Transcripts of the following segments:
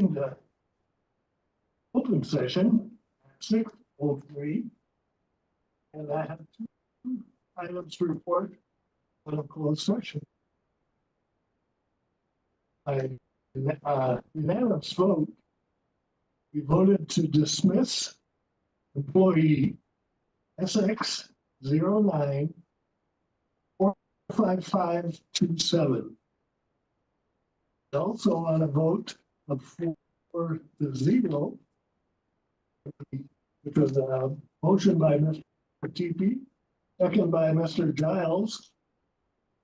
the open session, 6:03, and I have two items to report on a closed session. Unanimous vote, we voted to dismiss employee SX 09-45527. Also on a vote of 4-0, which was a motion by Mr. TP, second by Mr. Giles,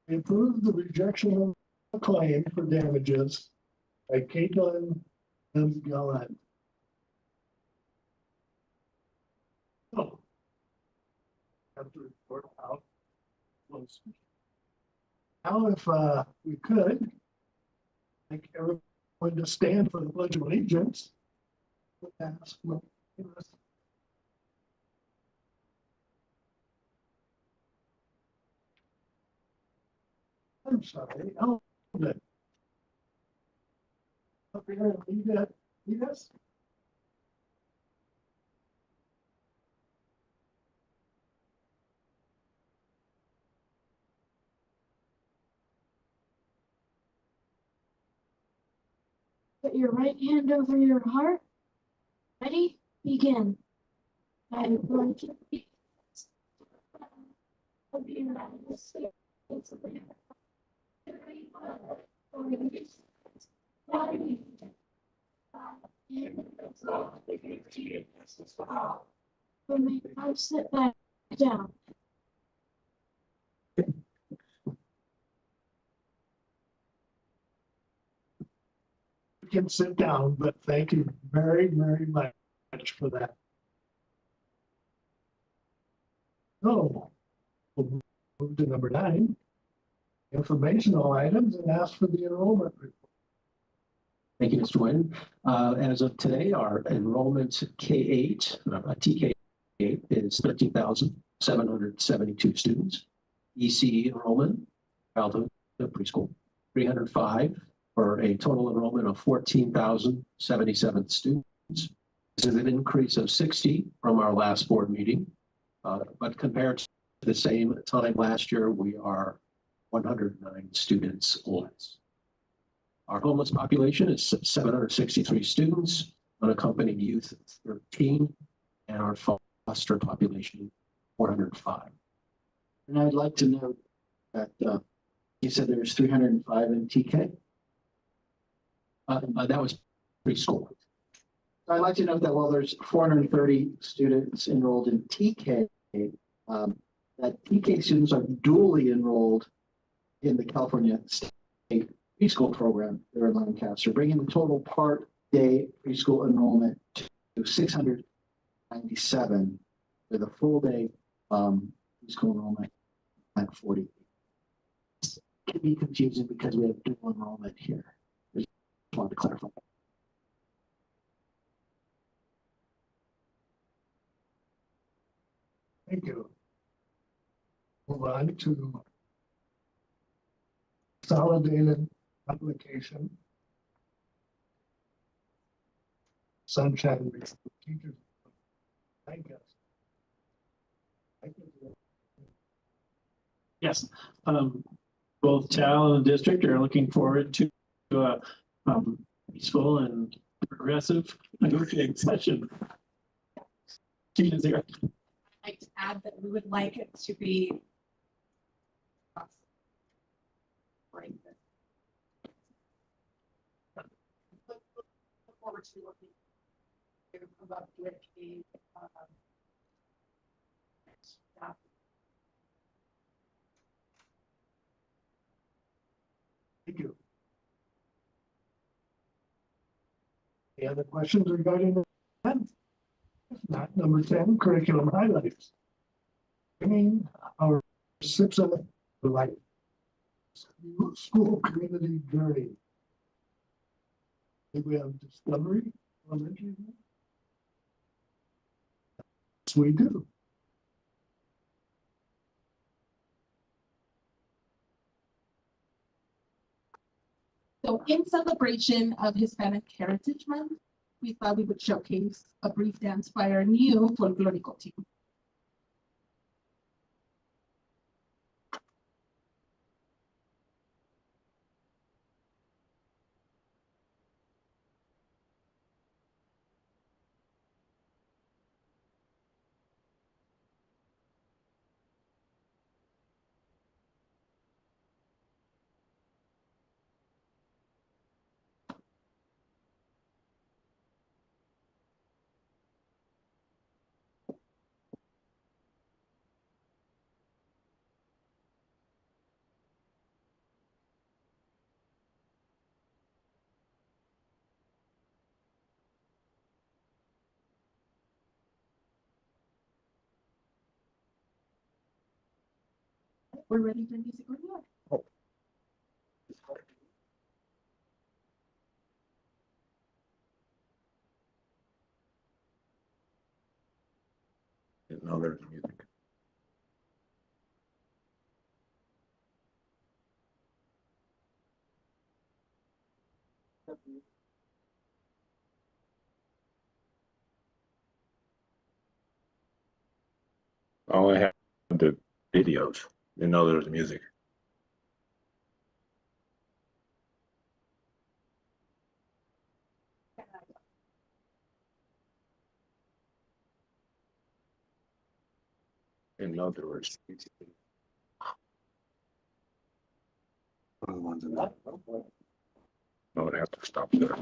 we approved the rejection of a claim for damages by Caitlin M. Gallant. So, have to report out. Now, if we could, like everyone to stand for the Pledge of Allegiance. I'm sorry, I'll hold it. Up here, lead us. Put your right hand over your heart. Ready? Begin. I am going to be of the United States of America. When we now sit back down. You can sit down, but thank you very, very much for that. So, we'll move to number 9, informational items, and ask for the enrollment report. Thank you, Mr. Wynn. As of today, our enrollment K8, TK8 is 13,772 students. EC enrollment, childhood preschool, 305, for a total enrollment of 14,077 students. This is an increase of 60 from our last board meeting, but compared to the same time last year, we are 109 students less. Our homeless population is 763 students, unaccompanied youth 13, and our foster population 405. And I'd like to note that you said there's 305 in TK. That was preschool. I'd like to note that while there's 430 students enrolled in TK, that TK students are dually enrolled in the California State preschool program there in Lancaster, bringing the total part-day preschool enrollment to 697, with a full-day preschool enrollment at 40. It can be confusing because we have dual enrollment here. I just wanted to clarify. Thank you. Move on to consolidated application. Sunshine teachers. Yes, both TAL and the district are looking forward to a peaceful and progressive negotiating session. Gina's here. I'd like to add that we would like it to be look forward to looking about with the staff. Thank you. Any other questions regarding that? If not, number 10, curriculum highlights. Bringing our SIPs of life. School community journey. I think we have discovery elementary. Yes, we do. So in celebration of Hispanic Heritage Month, we thought we would showcase a brief dance by our new folklorico team. We're ready for music when you are. Didn't know there was music. I only have the videos. Didn't know there was music. Didn't know there was. Other ones in that. I would have to stop there.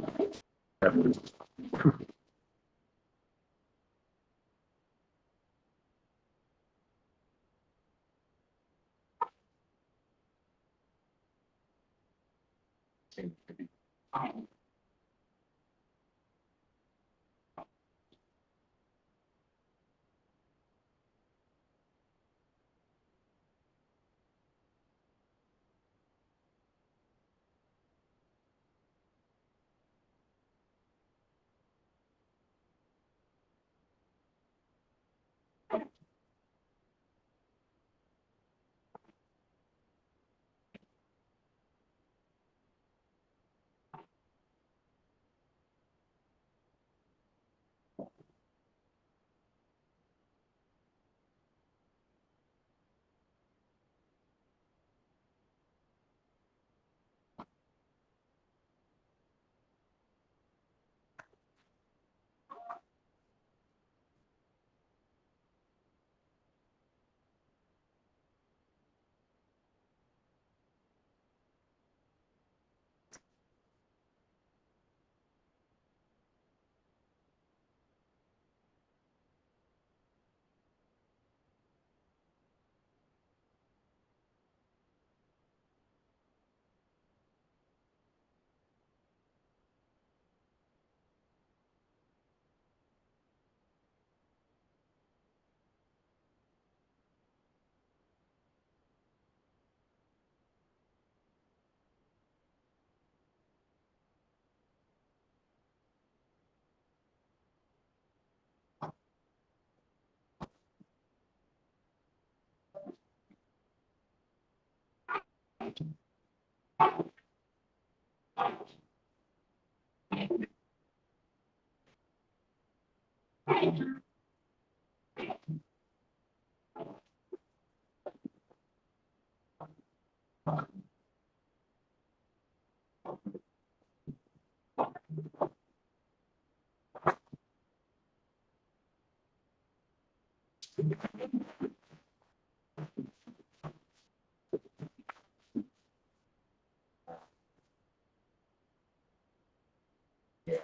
Yeah.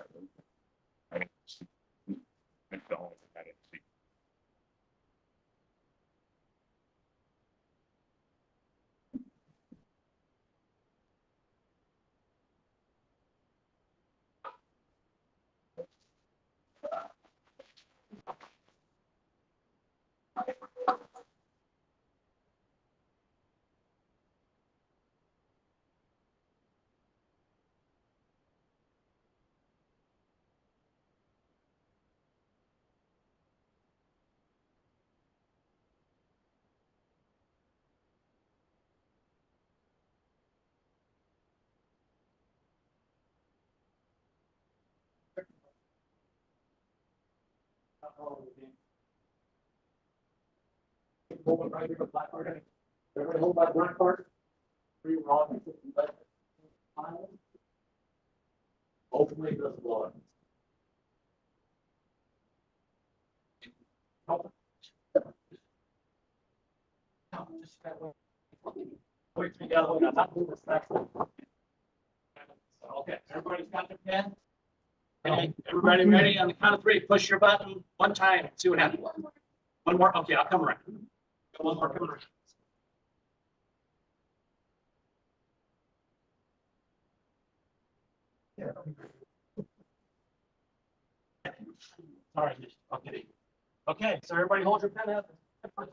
I didn't see. I don't. I didn't see. Hold it right here, the black part. Everybody hold that black part. 3 wrong. Hopefully it doesn't blow it. Wait, we got not moving this back. Okay, everybody's got their pen? Okay, everybody ready? On the count of 3, push your button 1 time, see what happens. One more, okay, I'll come around. One more, come around. Sorry, okay. Okay, so everybody hold your pen up. Push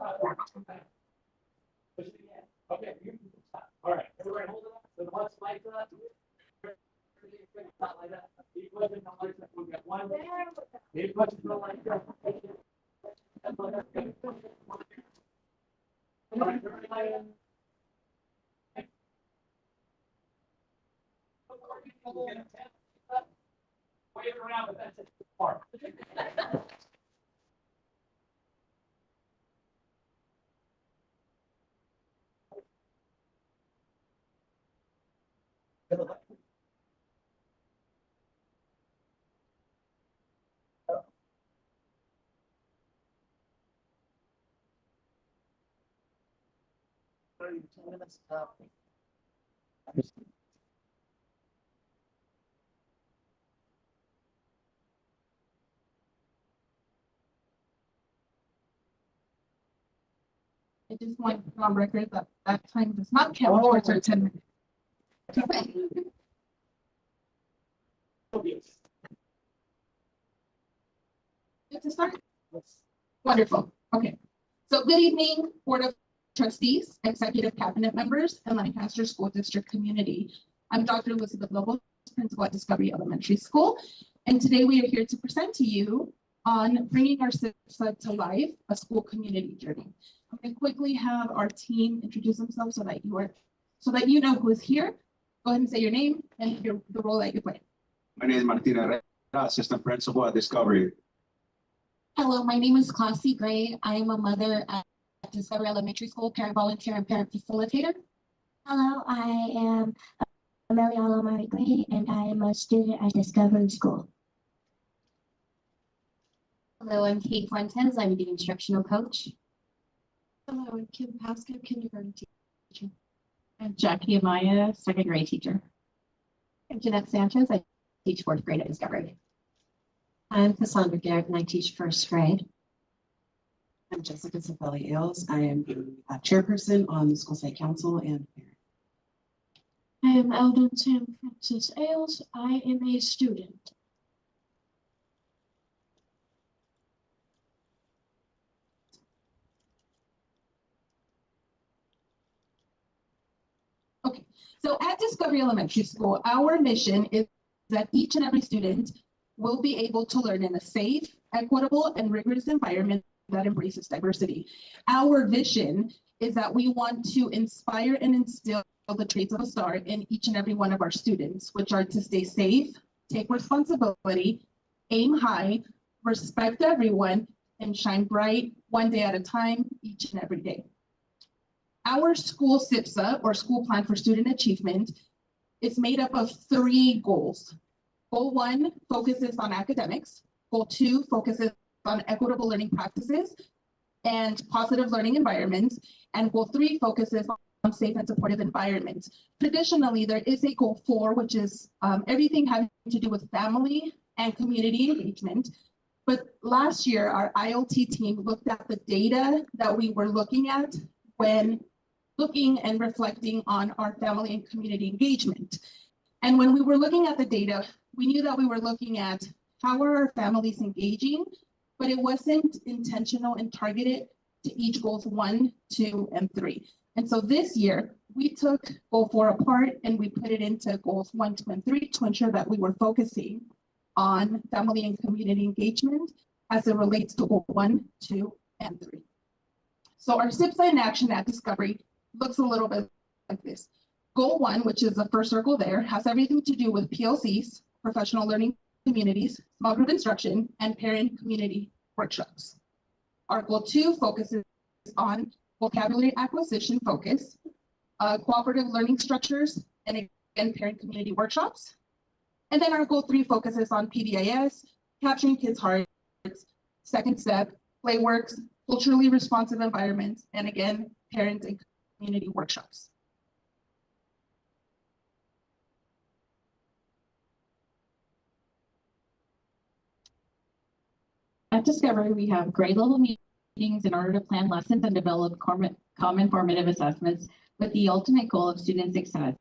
it again. Okay, all right, everybody hold it up. So the ones like that. Not like that. These ones don't like that. We've got 1. These ones don't like that. Wave around, but that's it. Part. I just want to put on record that that time does not count towards our 10 minutes. Good to start? Wonderful. Okay. So good evening, Board of Trustees, Executive Cabinet members, and Lancaster School District community. I'm Dr. Elizabeth Lobos, Principal at Discovery Elementary School, and today we are here to present to you on bringing our SIPSA to life, a school community journey. I'm going to quickly have our team introduce themselves so that you know who is here. Go ahead and say your name and the role that you play. My name is Martina Herrera, Assistant Principal at Discovery. Hello, my name is Classy Gray. I am a mother at Discovery Elementary School, parent volunteer and parent facilitator. Hello, I am Amelia Alomari Gray, and I am a student at Discovery School. Hello, I'm Kate Fuentes. I'm the instructional coach. Hello, I'm Kim Pasco, kindergarten teacher. I'm Jackie Amaya, second grade teacher. I'm Jeanette Sanchez. I teach 4th grade at Discovery. I'm Cassandra Garrett and I teach 1st grade. I'm Jessica Safeli Ailes. I am a chairperson on the school site council and parent. I am Eldon Sam Francis Ailes. I am a student. Okay, so at Discovery Elementary School, our mission is that each and every student will be able to learn in a safe, equitable, and rigorous environment that embraces diversity. Our vision is that we want to inspire and instill the traits of a star in each and every one of our students, which are to stay safe, take responsibility, aim high, respect everyone, and shine bright 1 day at a time, each and every day. Our school SIPSA, or School Plan for Student Achievement, is made up of 3 goals. Goal 1 focuses on academics. Goal 2 focuses on equitable learning practices and positive learning environments. And goal 3 focuses on safe and supportive environments. Traditionally, there is a goal 4, which is everything having to do with family and community engagement. But last year, our ILT team looked at the data that we were looking at when looking and reflecting on our family and community engagement. And when we were looking at the data, we knew that we were looking at how are our families engaging, but it wasn't intentional and targeted to each goals 1, 2, and 3. And so this year, we took goal 4 apart and we put it into goals 1, 2, and 3 to ensure that we were focusing on family and community engagement as it relates to goal 1, 2, and 3. So our SIPSA in action at Discovery looks a little bit like this. Goal 1, which is the first circle there, has everything to do with PLCs, professional learning communities, small group instruction, and parent community workshops. Article 2 focuses on vocabulary acquisition focus, cooperative learning structures, and again, parent community workshops. And then Article 3 focuses on PBIS, capturing kids' hearts, second step, play works, culturally responsive environments, and again, parent and community workshops. At Discovery, we have grade level meetings in order to plan lessons and develop common formative assessments with the ultimate goal of student success.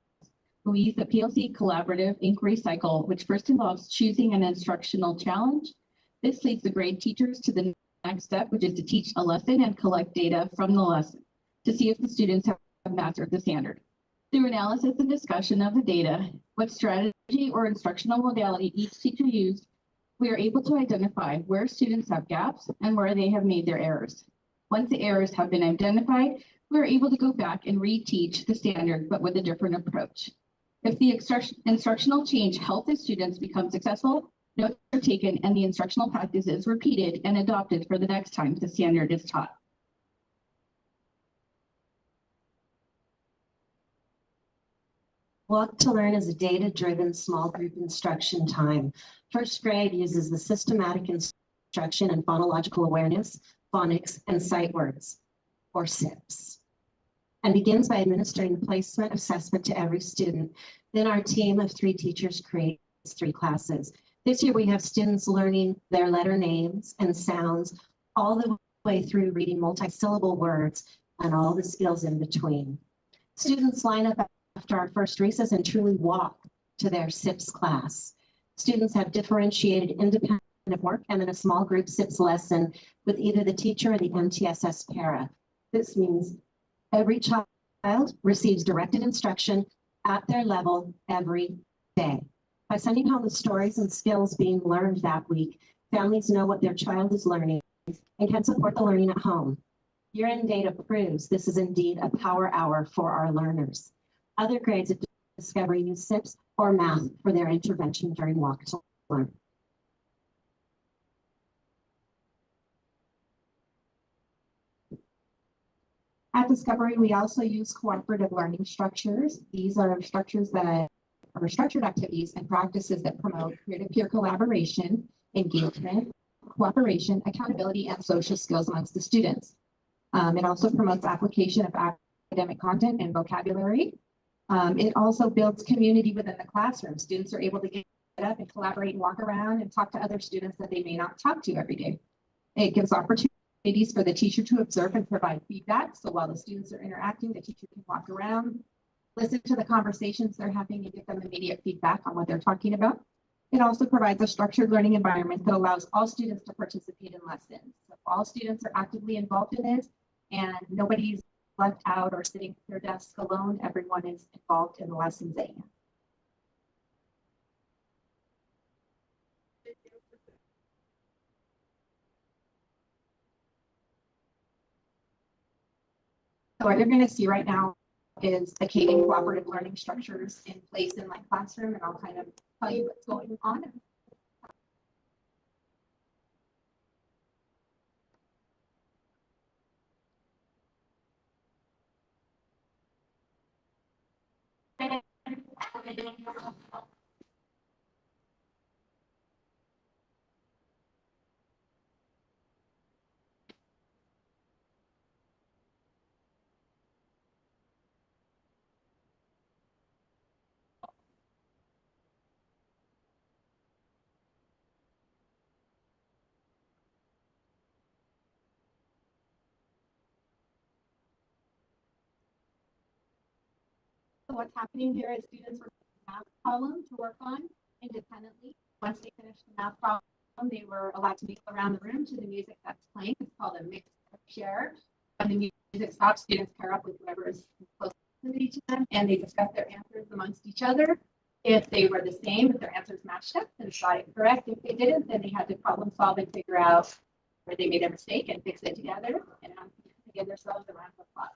We use the PLC collaborative inquiry cycle, which first involves choosing an instructional challenge. This leads the grade teachers to the next step, which is to teach a lesson and collect data from the lesson to see if the students have mastered the standard. Through analysis and discussion of the data, what strategy or instructional modality each teacher used, we are able to identify where students have gaps and where they have made their errors. Once the errors have been identified, we are able to go back and reteach the standard, but with a different approach. If the instructional change helped the students become successful, notes are taken and the instructional practice is repeated and adopted for the next time the standard is taught. Walk to Learn is a data-driven small group instruction time. First grade uses the systematic instruction and phonological awareness, phonics, and sight words, or SIPs, and begins by administering placement assessment to every student. Then our team of 3 teachers creates 3 classes. This year we have students learning their letter names and sounds all the way through reading multi-syllable words and all the skills in between. Students line up after our first recess and truly walk to their SIPs class. Students have differentiated independent work and then a small group SIPs lesson with either the teacher or the MTSS para. This means every child receives directed instruction at their level every day. By sending home the stories and skills being learned that week, families know what their child is learning and can support the learning at home. Year-end data proves this is indeed a power hour for our learners. Other grades at Discovery use SIPs or math for their intervention during Walk to Learn. At Discovery, we also use cooperative learning structures. These are structures that are structured activities and practices that promote peer-to-peer collaboration, engagement, cooperation, accountability, and social skills amongst the students. It also promotes application of academic content and vocabulary. It also builds community within the classroom. Students are able to get up and collaborate and walk around and talk to other students that they may not talk to every day. It gives opportunities for the teacher to observe and provide feedback. So while the students are interacting, the teacher can walk around, listen to the conversations they're having and give them immediate feedback on what they're talking about. It also provides a structured learning environment that allows all students to participate in lessons. So all students are actively involved in it and nobody's left out or sitting at their desk alone. Everyone is involved in the lessons at hand. So what you're going to see right now is the K-8 cooperative learning structures in place in my classroom, and I'll kind of tell you what's going on. So what's happening here is students were given a math problem to work on independently. Once they finished the math problem, they were allowed to make around the room to the music that's playing. It's called a mix share. When the music stops, students pair up with whoever is close to each of them, and they discuss their answers amongst each other. If they were the same, if their answers matched up, then got it correct. If they didn't, then they had to problem solve and figure out where they made a mistake and fix it together and give themselves a round of applause.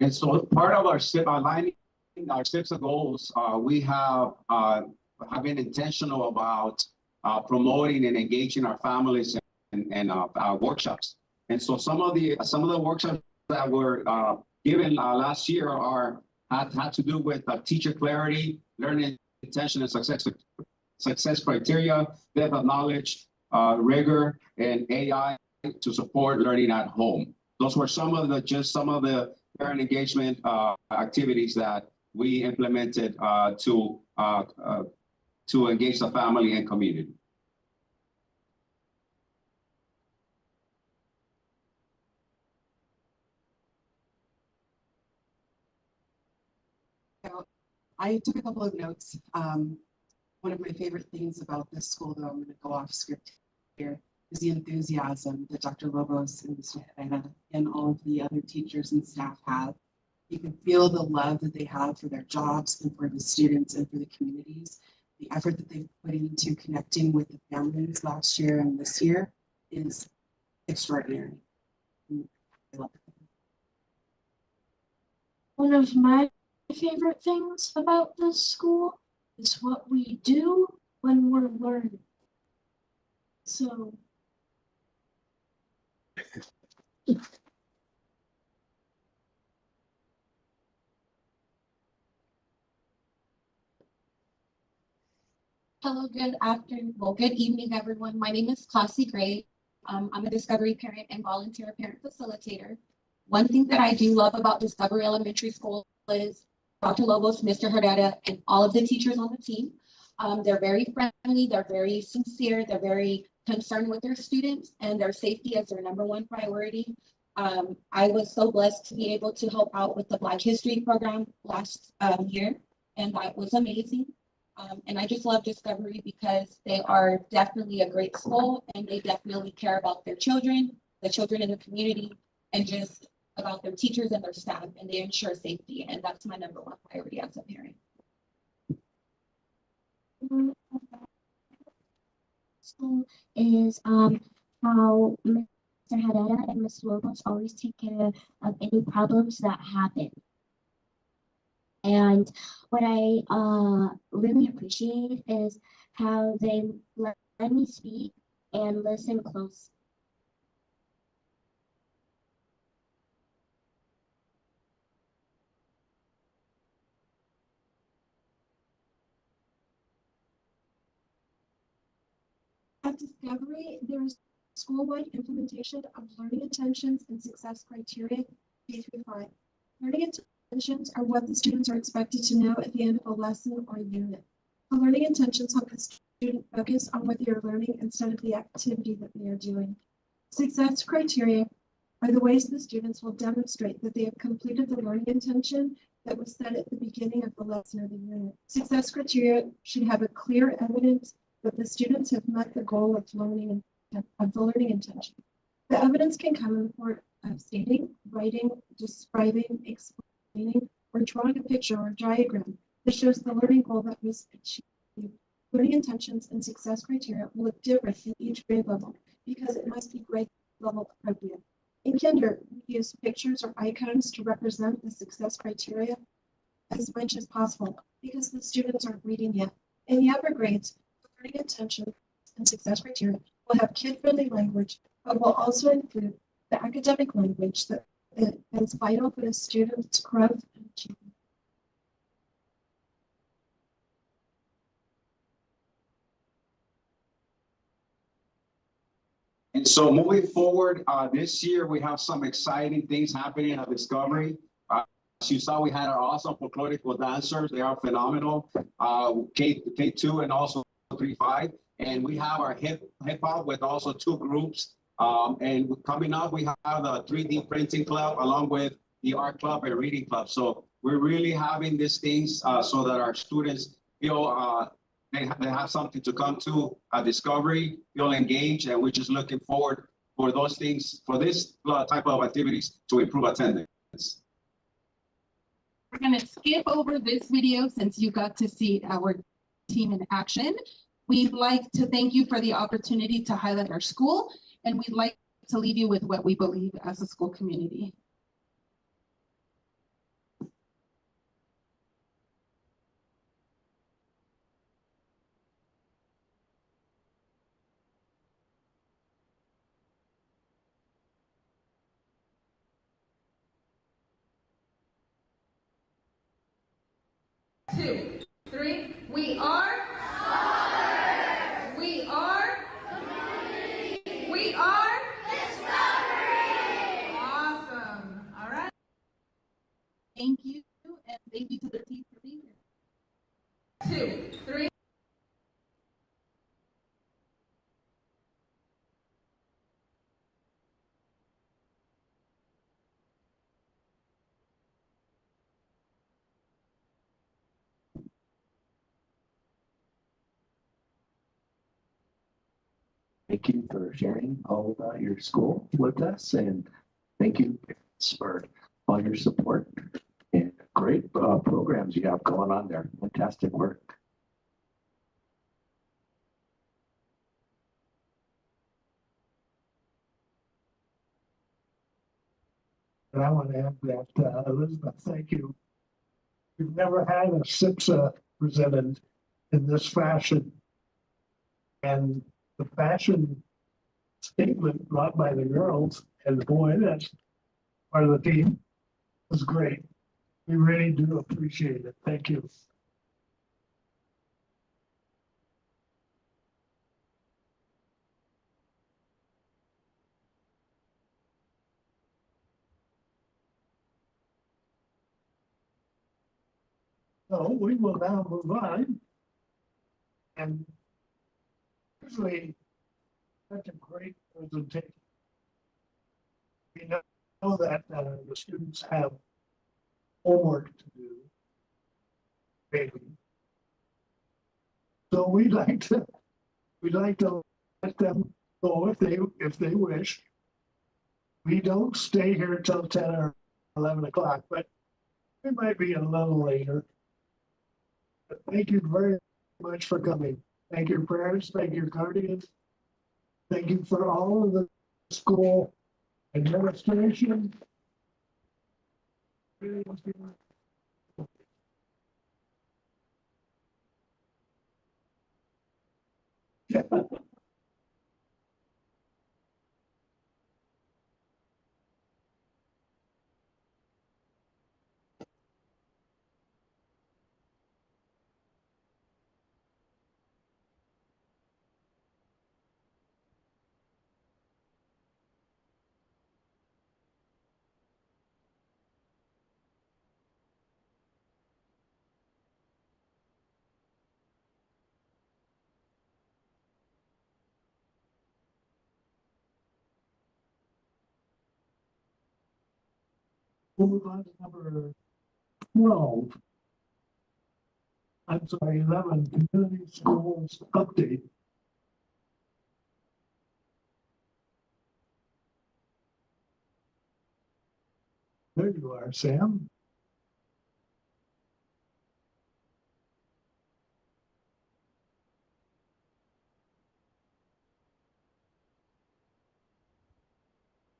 And so part of our SIP aligning our SIPs goals, we have been intentional about promoting and engaging our families and workshops. And so some of the workshops that were given last year had to do with teacher clarity, learning intention and success criteria, depth of knowledge, rigor, and AI to support learning at home. Those were some of the parent engagement activities that we implemented to engage the family and community. I took a couple of notes. One of my favorite things about this school, though I'm going to go off script here, is the enthusiasm that Dr. Lobos and Mr. Herrera and all of the other teachers and staff have. You can feel the love that they have for their jobs and for the students and for the communities. The effort that they've put into connecting with the families last year and this year is extraordinary. I love it. One of my favorite things about this school is what we do when we're learning. So Hello, good afternoon, well, good evening, everyone. My name is Classy Gray. I'm a Discovery parent and volunteer parent facilitator. One thing that I do love about Discovery Elementary School is Dr. Lobos, Mr. Herrera, and all of the teachers on the team. They're very friendly, they're very sincere, they're very concerned with their students, and their safety is their #1 priority. I was so blessed to be able to help out with the Black History program last year, and that was amazing. And I just love Discovery because they are definitely a great school, and they definitely care about their children, the children in the community, and just about their teachers and their staff, and they ensure safety, and that's my #1 priority as a parent. school is how Mr. Herrera and Ms. Lobos always take care of any problems that happen. And what I really appreciate is how they let me speak and listen close. At Discovery, there is school-wide implementation of learning intentions and success criteria K-5. Learning intentions are what the students are expected to know at the end of a lesson or unit. The learning intentions help the student focus on what they are learning instead of the activity that they are doing. Success criteria are the ways the students will demonstrate that they have completed the learning intention that was set at the beginning of the lesson or the unit. Success criteria should have a clear evidence that the students have met the goal of learning of the learning intention. The evidence can come in the form of stating, writing, describing, explaining, or drawing a picture or diagram that shows the learning goal that was achieved. Learning intentions and success criteria will look different in each grade level because it must be grade level appropriate. In kinder, we use pictures or icons to represent the success criteria as much as possible because the students aren't reading yet. In the upper grades, learning intentions and success criteria will have kid-friendly language, but will also include the academic language that is vital for the student's growth and achievement. And so moving forward, this year, we have some exciting things happening at Discovery. As you saw, we had our awesome folklorical dancers. They are phenomenal. K2 and also 3-5. And we have our hip hop with also 2 groups. And coming up, we have the 3D printing club along with the art club and reading club. So we're really having these things so that our students feel they have something to come to Discovery, feel engaged, and we're just looking forward for those things, for this type of activities to improve attendance. We're going to skip over this video since you got to see our team in action. We'd like to thank you for the opportunity to highlight our school, and we'd like to leave you with what we believe as a school community. We are. We are. We are. Awesome. All right. Thank you, and thank you to the team for being here. 2, 3. Thank you for sharing all about your school with us, and thank you for all your support and great programs you have going on there. Fantastic work. And I want to add that, Elizabeth, thank you. We've never had a SIPSA presented in this fashion. And the fashion statement brought by the girls and the boy, that's part of the team, was great. We really do appreciate it. Thank you. So we will now move on. And usually such a great presentation. We know that the students have homework to do. Maybe. So we'd like to let them go if they wish. We don't stay here till 10 or 11 o'clock, but it might be a little later. But thank you very much for coming. Thank your parents, thank your guardians. Thank you for all of the school administration. Yeah. We'll move on to number 12. I'm sorry, 11, community schools update. There you are, Sam.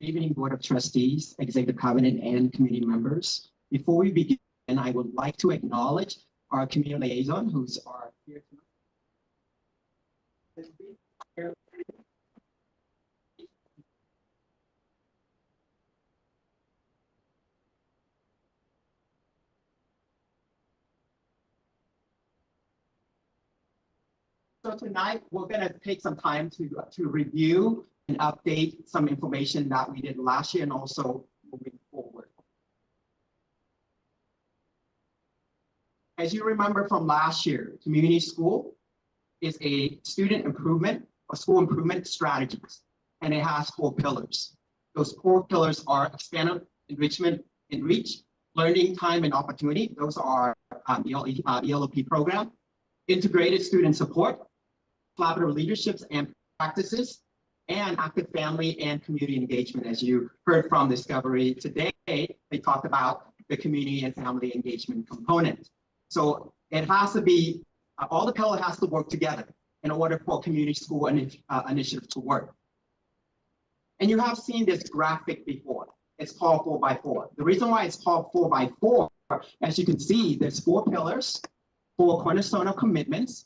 Evening, Board of Trustees, Executive Cabinet, and community members. Before we begin, I would like to acknowledge our community liaison who's here tonight. So tonight, we're going to take some time to review and update some information that we did last year and also moving forward. As you remember from last year, community school is a student improvement or school improvement strategies, and it has 4 pillars. Those 4 pillars are expanded enrichment, enrich, learning time and opportunity. Those are the ELOP program, integrated student support, collaborative leaderships and practices, and active family and community engagement. As you heard from Discovery today, they talked about the community and family engagement component. So it has to be, all the pillars has to work together in order for community school initiative to work. And you have seen this graphic before. It's called 4x4. The reason why it's called 4x4, as you can see, there's 4 pillars, 4 cornerstone of commitments,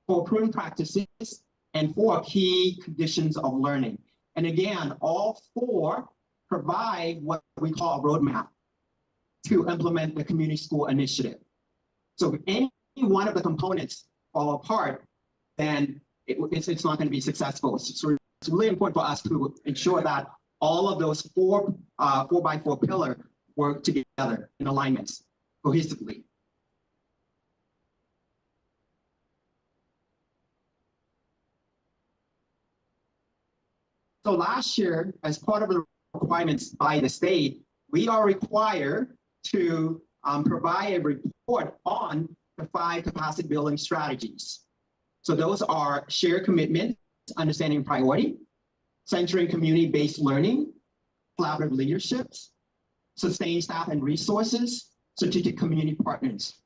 4 proven practices, and 4 key conditions of learning. And again, all 4 provide what we call a roadmap to implement the community school initiative. So any one of the components fall apart, then it's not going to be successful. So it's really important for us to ensure that all of those four by four pillar work together in alignments cohesively. So last year, as part of the requirements by the state, we are required to provide a report on the 5 capacity building strategies. So those are shared commitment, understanding priority, centering community-based learning, collaborative leaderships, sustained staff and resources, strategic community partners.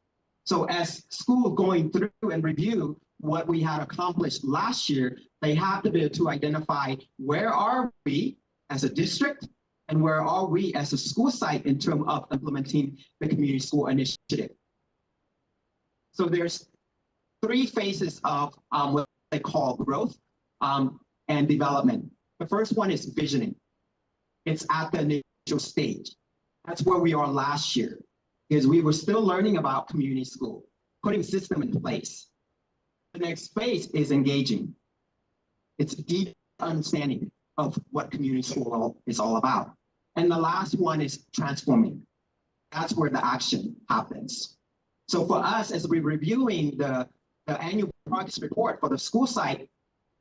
So as school going through and review what we had accomplished last year, they have to be able to identify where are we as a district and where are we as a school site in terms of implementing the community school initiative. So there's 3 phases of what they call growth and development. The first one is visioning. It's at the initial stage. That's where we are last year, because we were still learning about community school, putting system in place. The next phase is engaging. It's deep understanding of what community school is all about. And the last one is transforming. That's where the action happens. So for us, as we're reviewing the annual progress report for the school site,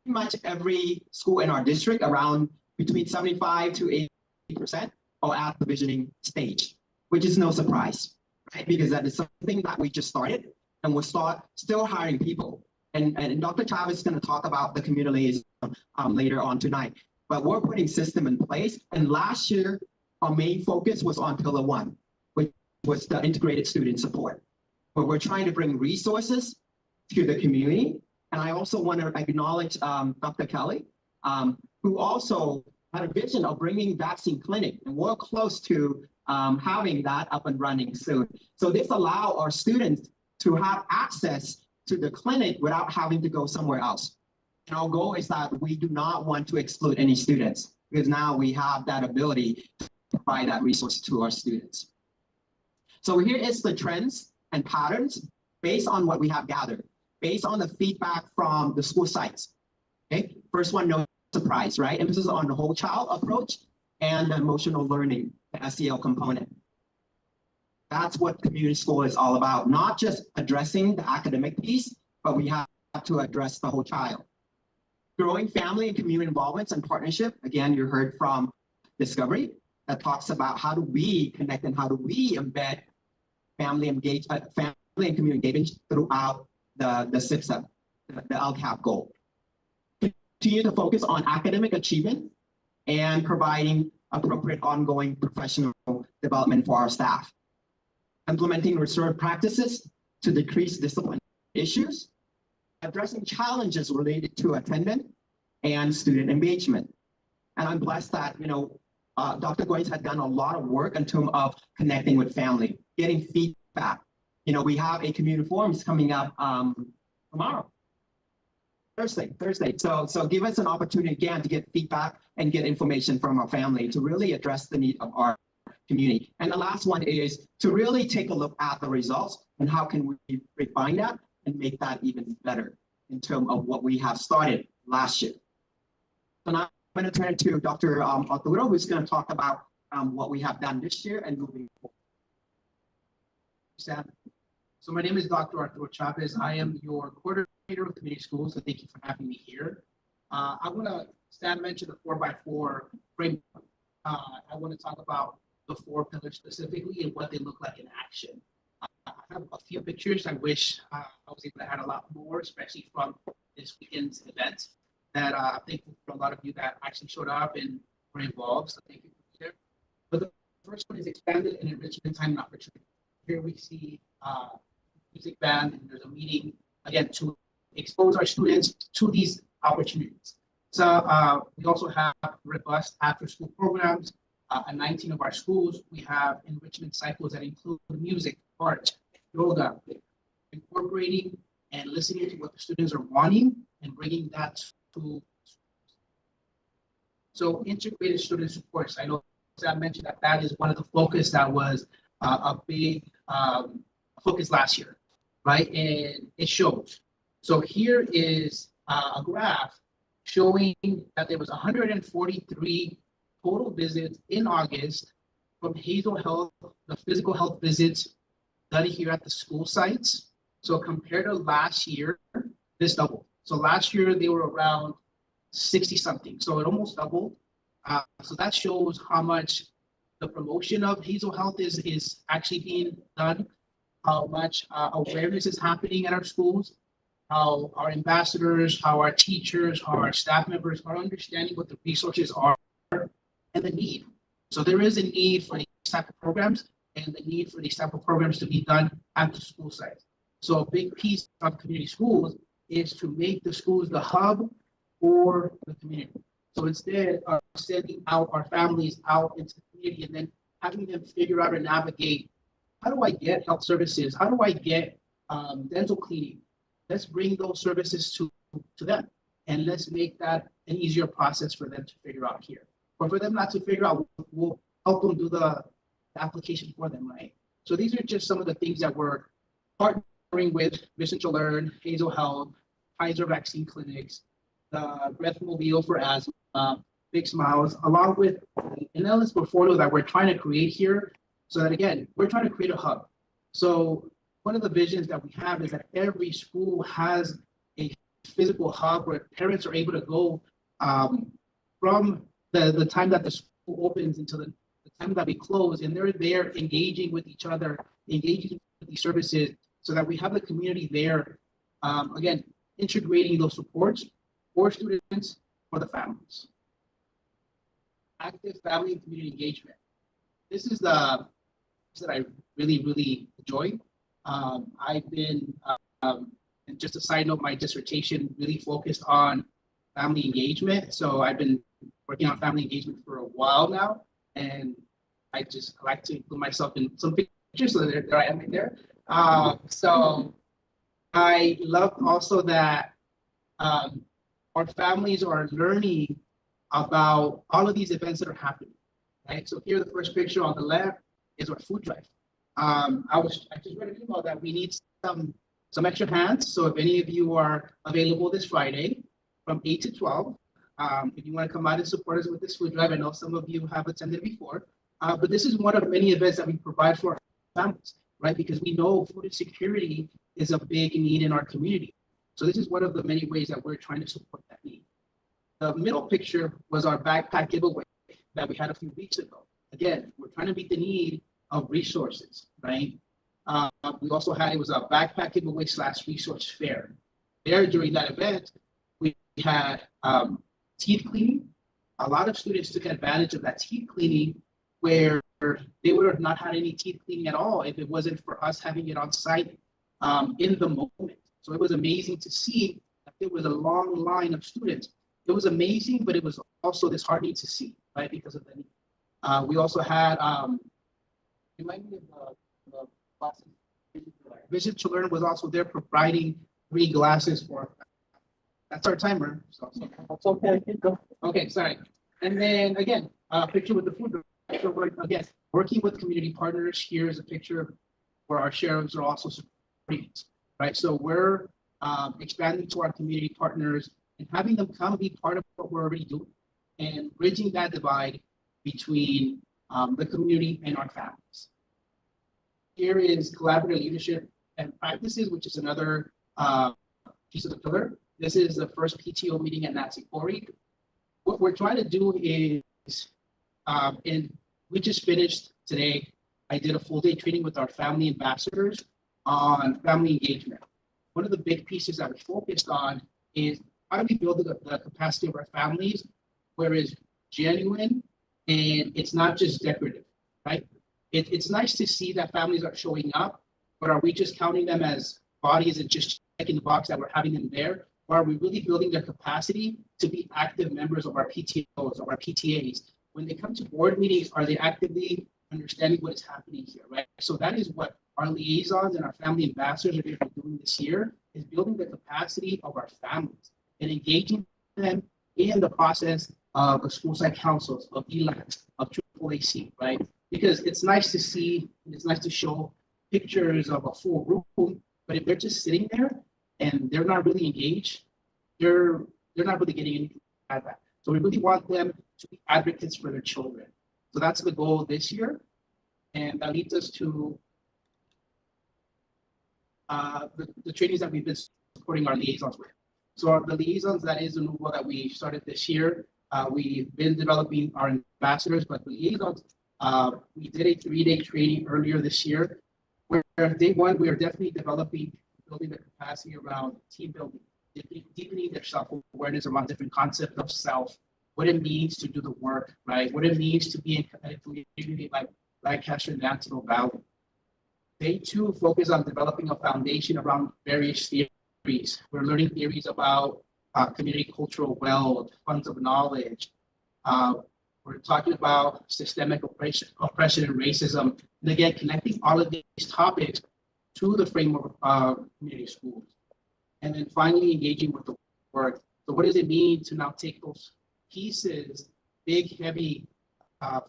pretty much every school in our district, around between 75 to 80% are at the visioning stage, which is no surprise, right? Because that is something that we just started, and we'll start still hiring people. And Dr. Chavez is going to talk about the community later on tonight. But we're putting system in place. And last year, our main focus was on Pillar 1, which was the integrated student support, where we're trying to bring resources to the community. And I also want to acknowledge Dr. Kelly, who also had a vision of bringing vaccine clinic, and we're close to having that up and running soon. So this allows our students to have access to the clinic without having to go somewhere else. And our goal is that we do not want to exclude any students, because now we have that ability to provide that resource to our students. So here is the trends and patterns based on what we have gathered, based on the feedback from the school sites. Okay, first one, no surprise, right? Emphasis on the whole child approach and the emotional learning, the SEL component. That's what community school is all about, not just addressing the academic piece, but we have to address the whole child. Growing family and community involvements and partnership. Again, you heard from Discovery that talks about how do we connect and how do we embed family and community engagement throughout the SIPSA, the LCAP goal. Continue to focus on academic achievement and providing appropriate ongoing professional development for our staff. Implementing restorative practices to decrease discipline issues, addressing challenges related to attendance and student engagement. And I'm blessed that, Dr. Goins had done a lot of work in terms of connecting with family, getting feedback. We have a community forums coming up tomorrow, Thursday. So give us an opportunity again to get feedback and get information from our family to really address the need of our community. And the last one is to really take a look at the results and how can we refine that and make that even better in terms of what we have started last year. So now I'm going to turn it to Dr. Arturo, who's going to talk about what we have done this year and moving forward. Sam. So my name is Dr. Arturo Chavez. I am your coordinator of community schools, so thank you for having me here. I want to, Sam mentioned the 4x4 framework. I want to talk about the 4 pillars specifically and what they look like in action. I have a few pictures. I wish I was able to add a lot more, especially from this weekend's event. That I'm thankful for a lot of you that actually showed up and were involved. So thank you for being there. But the first one is expanded and enrichment time and opportunity. Here we see music band, and there's a meeting again to expose our students to these opportunities. So we also have robust after-school programs. At 19 of our schools, we have enrichment cycles that include music, art, yoga, incorporating and listening to what the students are wanting and bringing that to. So integrated student supports. I know Sam mentioned that is one of the focus that was a big focus last year, right? And it shows. So here is a graph showing that there was 143 total visits in August from Hazel Health, the physical health visits done here at the school sites. So compared to last year, this doubled. So last year they were around 60 something. So it almost doubled. So that shows how much the promotion of Hazel Health is actually being done, how much awareness is happening at our schools, how our ambassadors, how our teachers, how our staff members are understanding what the resources are and the need. So there is a need for these type of programs and the need for these type of programs to be done at the school site. So a big piece of community schools is to make the schools the hub for the community. So instead of sending out our families out into the community and then having them figure out and navigate, how do I get health services? How do I get dental cleaning? Let's bring those services to them and let's make that an easier process for them to figure out here. Or for them not to figure out, we'll help them do the application for them, right? So these are just some of the things that we're partnering with Mission to Learn, Hazel Health, Kaiser Vaccine Clinics, the Breath Mobile for asthma, Big Smiles, along with an endless portfolio that we're trying to create here. So that again, we're trying to create a hub. So one of the visions that we have is that every school has a physical hub where parents are able to go from the time that the school opens until the time that we close, and they're there engaging with each other, engaging with these services, so that we have the community there, again, integrating those supports for students, for the families. Active family and community engagement. This is the that I really enjoy. I've been, and just a side note, my dissertation really focused on family engagement. So I've been working on family engagement for a while now, and I just like to include myself in some pictures, so there I am right there. So I love also that our families are learning about all of these events that are happening, right? So here, the first picture on the left is our food drive. I just read an email that we need some extra hands. So if any of you are available this Friday from 8 to 12, if you want to come out and support us with this food drive, I know some of you have attended before, but this is one of many events that we provide for our families, right? Because we know food insecurity is a big need in our community. So this is one of the many ways that we're trying to support that need. The middle picture was our backpack giveaway that we had a few weeks ago. Again, we're trying to meet the need of resources, right? We also had, it was a backpack giveaway / resource fair. There during that event, we had teeth cleaning. A lot of students took advantage of that teeth cleaning where they would have not had any teeth cleaning at all if it wasn't for us having it on site in the moment. So it was amazing to see that there was a long line of students. It was amazing, but it was also disheartening to see, right? Because of the need. We also had, remind me of the classes. Vision to Learn was also there providing free glasses for, that's our timer. So that's okay, go. Okay, sorry. And then again, a picture with the food. So we're, again, working with community partners. Here's a picture where our sheriffs are also supporting us, right? So we're expanding to our community partners and having them come be part of what we're already doing and bridging that divide between the community and our families. Here is collaborative leadership and practices, which is another piece of the pillar. This is the first PTO meeting at Nancy Corey. What we're trying to do is, and we just finished today, I did a full day training with our family ambassadors on family engagement. One of the big pieces that we focused on is how do we build the capacity of our families where it's genuine and it's not just decorative, right? It's nice to see that families are showing up, but are we just counting them as bodies and just checking the box that we're having them there? Or are we really building their capacity to be active members of our PTOs or our PTAs? When they come to board meetings, are they actively understanding what is happening here, right? So that is what our liaisons and our family ambassadors are going to be doing this year, is building the capacity of our families and engaging them in the process of the school site councils, of ELACs, of AAAC, right? Because it's nice to see, and it's nice to show pictures of a full room, but if they're just sitting there, and they're not really engaged, they're not really getting anything out of that. So we really want them to be advocates for their children. So that's the goal this year. And that leads us to the trainings that we've been supporting our liaisons with. So the liaisons, that is a new one that we started this year. We've been developing our ambassadors, but the liaisons, we did a 3-day training earlier this year. Where day one, we are definitely building the capacity around team building, deepening their self-awareness around different concepts of self, what it means to do the work, right? What it means to be in a community like Lancaster and National Valley. Day two focus on developing a foundation around various theories. We're learning theories about community cultural wealth, funds of knowledge. We're talking about systemic oppression and racism. And again, connecting all of these topics to the framework of community schools. And then finally engaging with the work. So what does it mean to now take those pieces, big, heavy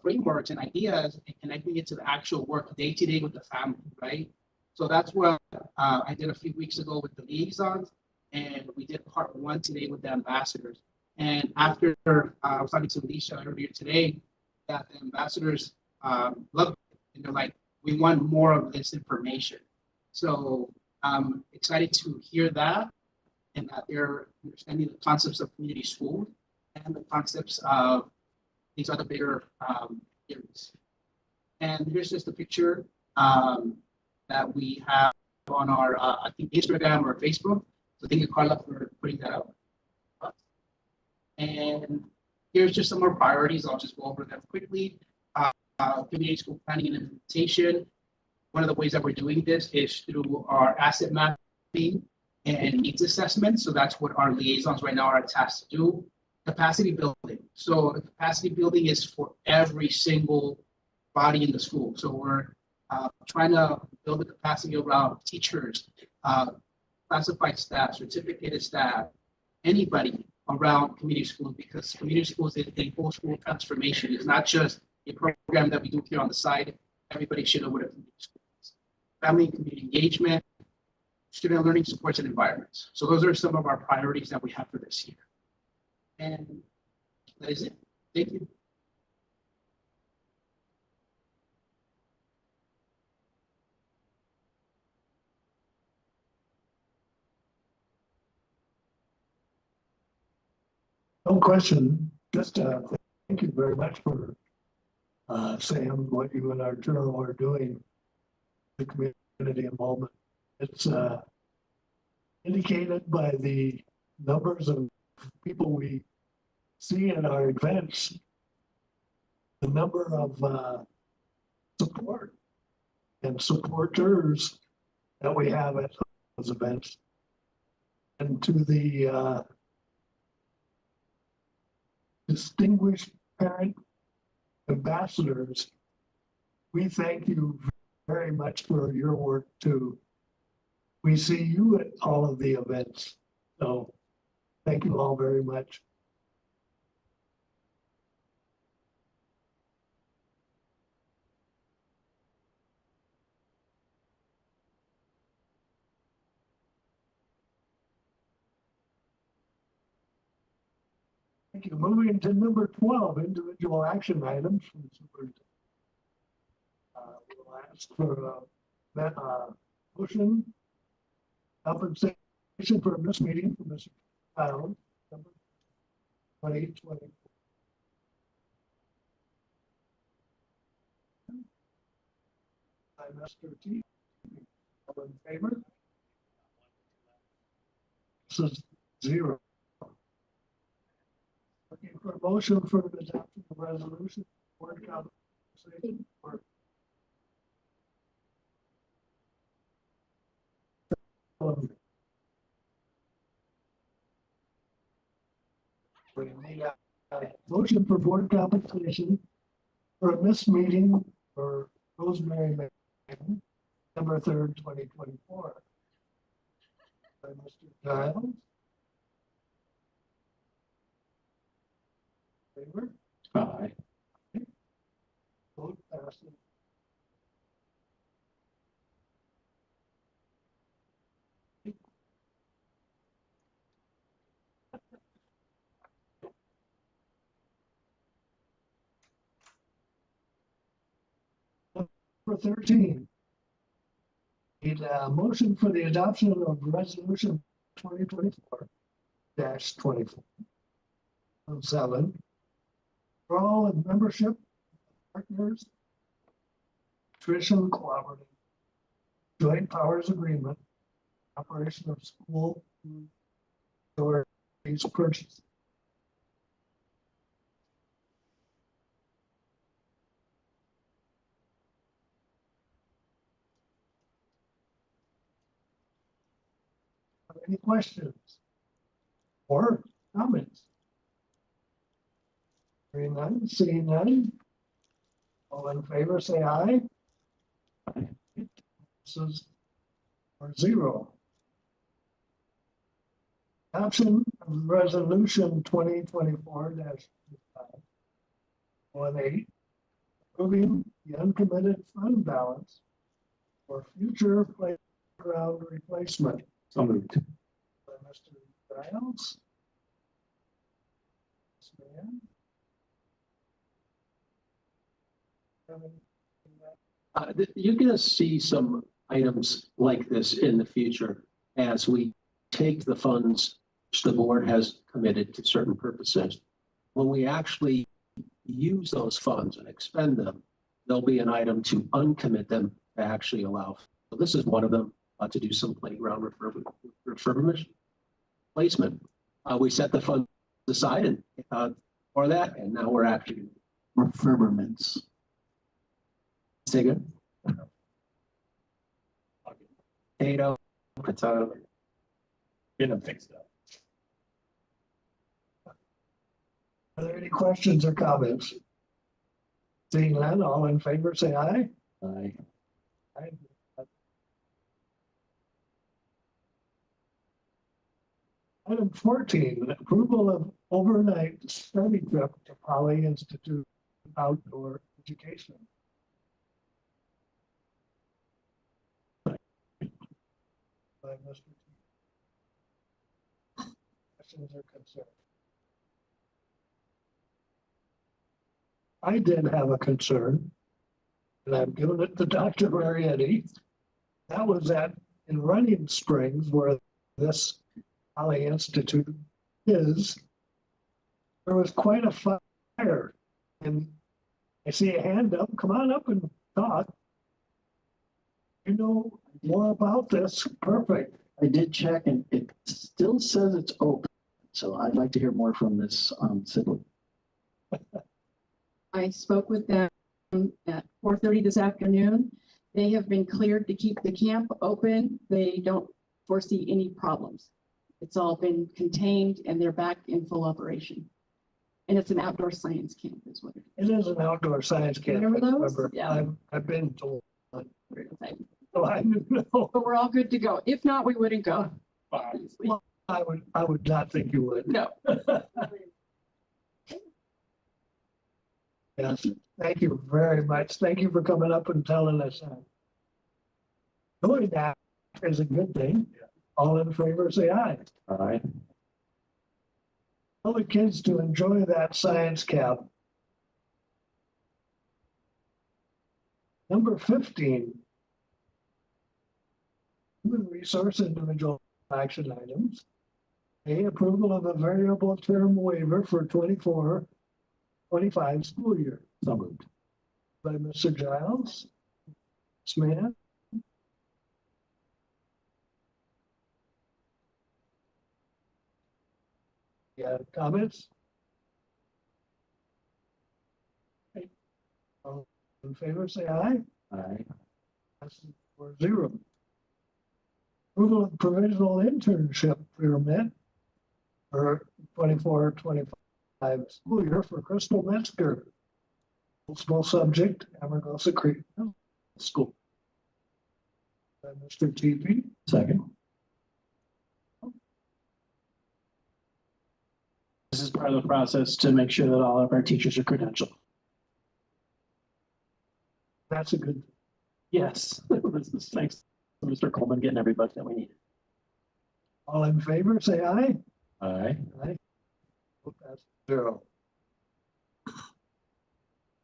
frameworks and ideas, and connecting it to the actual work day to day with the family, right? So that's what I did a few weeks ago with the liaisons, and we did part one today with the ambassadors. And after I was talking to Alicia earlier today, that the ambassadors loved it, and they're like, we want more of this information. So I'm excited to hear that, and that they're understanding the concepts of community schools and the concepts of these other bigger areas. And here's just a picture that we have on our, I think, Instagram or Facebook. So thank you, Carla, for putting that up. And here's just some more priorities. I'll just go over them quickly. Community school planning and implementation. One of the ways that we're doing this is through our asset mapping and needs assessment. So that's what our liaisons right now are tasked to do. Capacity building. So the capacity building is for every single body in the school. So we're trying to build the capacity around teachers, classified staff, certificated staff, anybody around community schools, because community schools is a whole school transformation. It's not just a program that we do here on the side. Everybody should know what a community school is. Family and community engagement, student learning supports and environments. So those are some of our priorities that we have for this year. And that is it. Thank you. No question. Just thank you very much for Sam, what you and Arturo are doing, the community involvement. It's indicated by the numbers of people we see in our events, the number of support and supporters that we have at those events. And to the distinguished parent ambassadors, we thank you very much for your work too. We see you at all of the events. So thank you all very much. Thank you. Moving to number 12, individual action items from the superintendent. We'll ask for motion, compensation for this meeting for Mr. Pound, number 2020. By Mr. T. All in favor? This is 0. Looking for a motion for the adoption of resolution for compensation for motion for board compensation for a missed meeting for Rosemary Mann, December 3rd, 2024. By Mr. Giles. Favor? Aye. Vote passes. 13. Need a motion for the adoption of resolution 2024-24. 7. Withdrawal of membership partners. Nutrition cooperative. Joint powers agreement. Operation of school or these purchases. Any questions or comments? Hearing none, seeing none. All in favor, say aye. This is 0. Adoption of resolution 2024-18, approving the uncommitted fund balance for future playground replacement. So moved. By Mr. Giles. Ms. Mann. You're going to see some items like this in the future as we take the funds which the board has committed to certain purposes. When we actually use those funds and expend them, there'll be an item to uncommit them to actually allow. So this is one of them, to do some playground refurbishment placement. We set the funds aside and for that, and now we're actually refurbishments. Say good. Potato, potato. Didn't fix that. Are there any questions or comments? Seeing none, all in favor, say aye. Aye. Aye. Item 14, approval of overnight study trip to Poly Institute Outdoor Education. By Mr. T. Questions or concerns? I did have a concern, and I'm giving it to Dr. Marietti. That was in Running Springs, where this Poly Institute is. There was quite a fire, and I see a hand up. Come on up and talk. You know more about this. Perfect. I did check and it still says it's open. So I'd like to hear more from Ms. Sibley. I spoke with them at 4:30 this afternoon. They have been cleared to keep the camp open. They don't foresee any problems. It's all been contained and they're back in full operation. And it's an outdoor science camp is what it is. It is an outdoor science camp. Remember those? Remember, Yeah. I've been told. Okay. So I know. But we're all good to go. If not, we wouldn't go. Obviously. Well, I would not think you would. No. Yes, thank you very much. Thank you for coming up and telling us that. Doing that is a good thing. All in favor, say aye. Aye. Tell the kids to enjoy that science camp. Number 15. Human resource individual action items. A, approval of a variable term waiver for 24-25 school year. So moved. By Mr. Giles. Ms. Mann. Yeah, comments? Okay. All in favor, say aye. Aye. That's 4-0. Approval of provisional internship permit for 24-25 school year for Crystal Metzger. Small subject, Amargosa Creek School. By Mr. TP. Second. This is part of the process to make sure that all of our teachers are credentialed. That's a good. Yes, this is thanks to Mr. Coleman getting everybody that we need. All in favor, say aye. Aye. Aye. That's 0.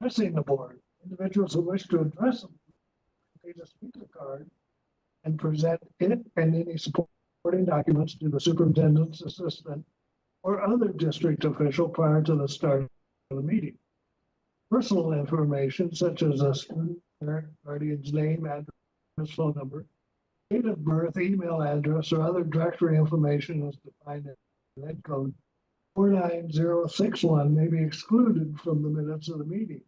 Addressing the board, individuals who wish to address them create a speaker card and present it and any supporting documents to the superintendent's assistant or other district official prior to the start of the meeting. Personal information such as a student, parent, guardian's name, address, phone number, date of birth, email address, or other directory information as defined in Ed Code 49061 may be excluded from the minutes of the meeting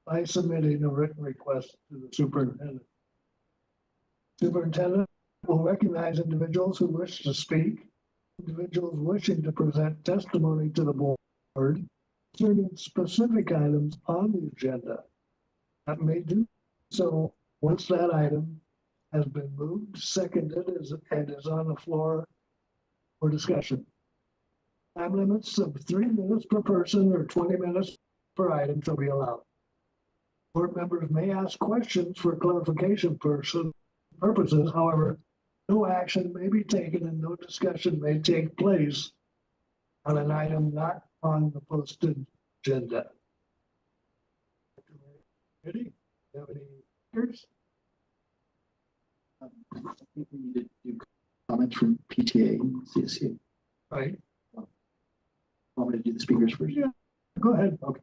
by submitting a written request to the superintendent. Superintendent will recognize individuals who wish to speak, individuals wishing to present testimony to the board concerning specific items on the agenda that may do so once that item has been moved, seconded, and is on the floor for discussion. Time limits of 3 minutes per person or 20 minutes per item shall be allowed. Board members may ask questions for clarification purposes. However, no action may be taken and no discussion may take place on an item not on the posted agenda. Ready? Do you have any speakers? I think we need to do comments from PTA and CSC. Right. Want me to do the speakers first? Yeah, go ahead. Okay.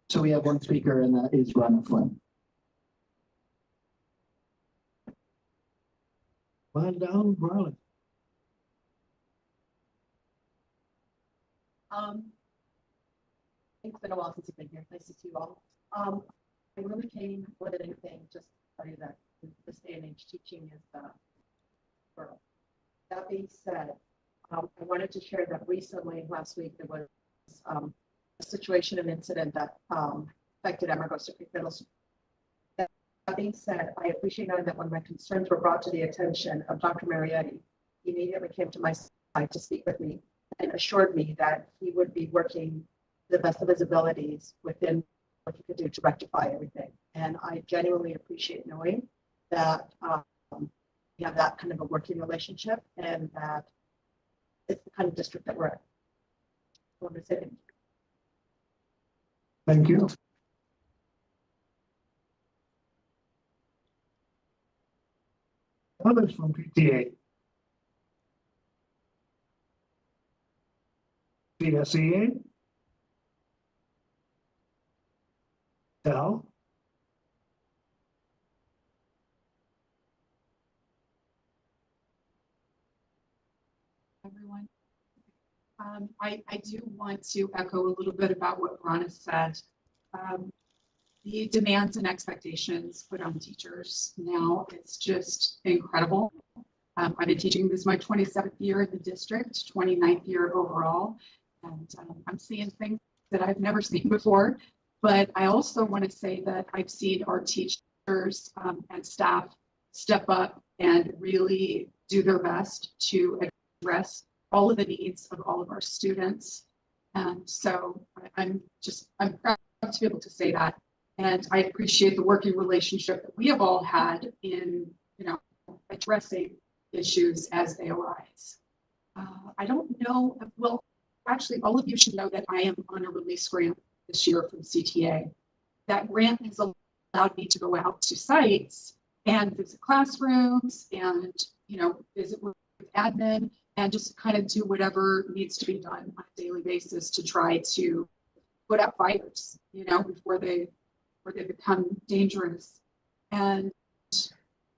So we have one speaker, and that is Ron Flynn. Come on down, Ron. It's been a while since you've been here. Nice to see you all. I really came more than anything just to tell you that this day and age teaching is the world. That being said, I wanted to share that recently, last week, there was a situation, an incident that affected Emerald Creek Middle School. That being said, I appreciate knowing that when my concerns were brought to the attention of Dr. Marietti, he immediately came to my side to speak with me and assured me that he would be working to the best of his abilities within what he could do to rectify everything. And I genuinely appreciate knowing that we have that kind of a working relationship and that it's the kind of district that we're in. I want to say Thank you. Others from PTA. CSEA. Cal. Everyone. I do want to echo a little bit about what Ron has said. The demands and expectations put on teachers now, it's just incredible. I've been teaching, this is my 27th year in the district, 29th year overall, and I'm seeing things that I've never seen before. But I also want to say that I've seen our teachers and staff step up and really do their best to address all of the needs of all of our students. And so I'm proud to be able to say that. And I appreciate the working relationship that we have all had in, addressing issues as they arise. I don't know, well, actually, all of you should know that I am on a release grant this year from CTA. That grant has allowed me to go out to sites and visit classrooms and, visit with admin and just kind of do whatever needs to be done on a daily basis to try to put out fires, before they become dangerous. And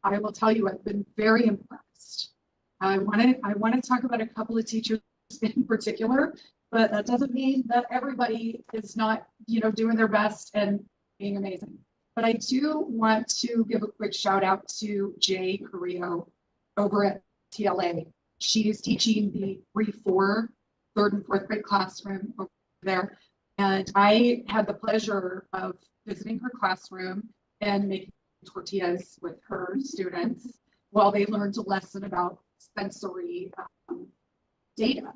I will tell you, I've been very impressed. I want to talk about a couple of teachers in particular, but that doesn't mean that everybody is not, doing their best and being amazing. But I do want to give a quick shout out to Jay Carrillo over at TLA. She is teaching the 3-4, 3rd and 4th grade classroom over there. And I had the pleasure of visiting her classroom and making tortillas with her students while they learned a lesson about sensory data.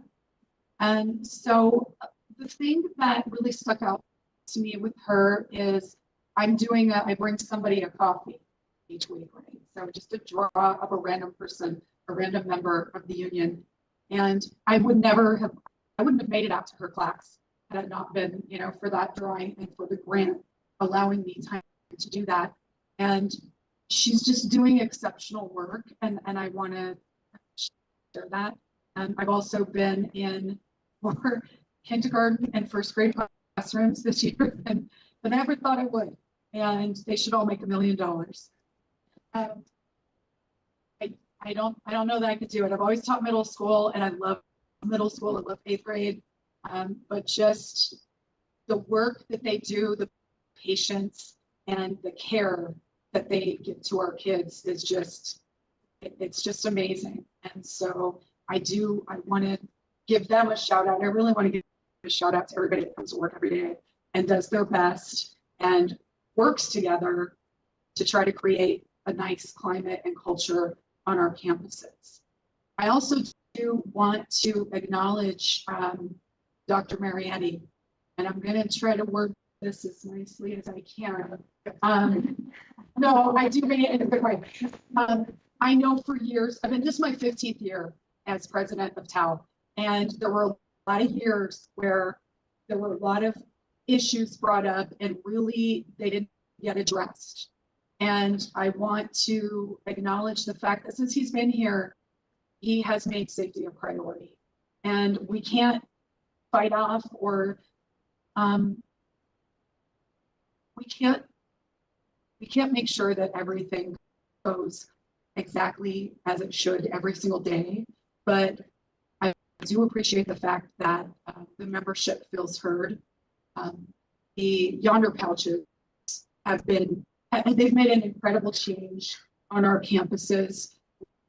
And so the thing that really stuck out to me with her is I bring somebody a coffee each week, right? So just a draw of a random person, a random member of the union. And I wouldn't have made it out to her class had it not been, for that drawing and for the grant allowing me time to do that. And she's just doing exceptional work, and I want to share that. I've also been in more kindergarten and first grade classrooms this year than I ever thought I would, and they should all make $1 million. I don't know that I could do it. I've always taught middle school, and I love middle school. I love 8th grade, but just the work that they do, the patience and the care that they give to our kids is just, it's just amazing. And so I want to give them a shout out. I really want to give a shout out to everybody that comes to work every day and does their best and works together to try to create a nice climate and culture on our campuses. I also do want to acknowledge Dr. Marietti, and I'm going to try to word this as nicely as I can. No, I do mean it in a good way. I know for years, this is my 15th year as president of TAO, and there were a lot of years where there were a lot of issues brought up and really they didn't get addressed. And I want to acknowledge the fact that since he's been here, he has made safety a priority. And we can't fight off or we can't make sure that everything goes exactly as it should every single day. But I do appreciate the fact that the membership feels heard. The Yonder Pouches they've made an incredible change on our campuses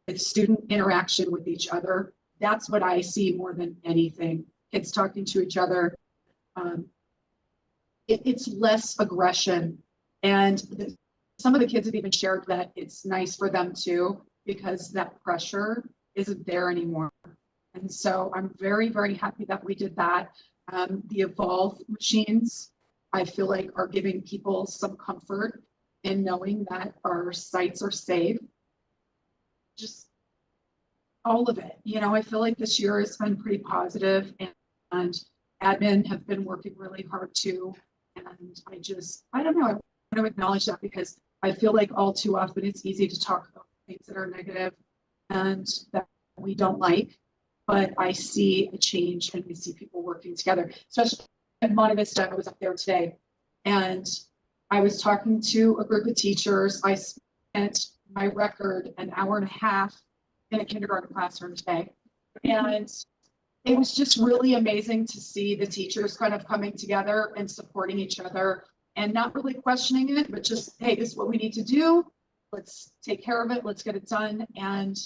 with student interaction with each other. That's what I see more than anything. Kids talking to each other. It's less aggression. And some of the kids have even shared that it's nice for them too, because that pressure isn't there anymore. And so I'm very, very happy that we did that. The Evolve machines, I feel like, are giving people some comfort in knowing that our sites are safe. Just all of it. I feel like this year has been pretty positive, and admin have been working really hard too. And I don't know, I want to acknowledge that because I feel like all too often it's easy to talk about things that are negative and that we don't like, but I see a change and we see people working together, especially at Monte Vista. I was up there today and I was talking to a group of teachers. I spent my record an hour and a half in a kindergarten classroom today. And it was just really amazing to see the teachers kind of coming together and supporting each other and not really questioning it, but just, hey, this is what we need to do. Let's take care of it. Let's get it done. And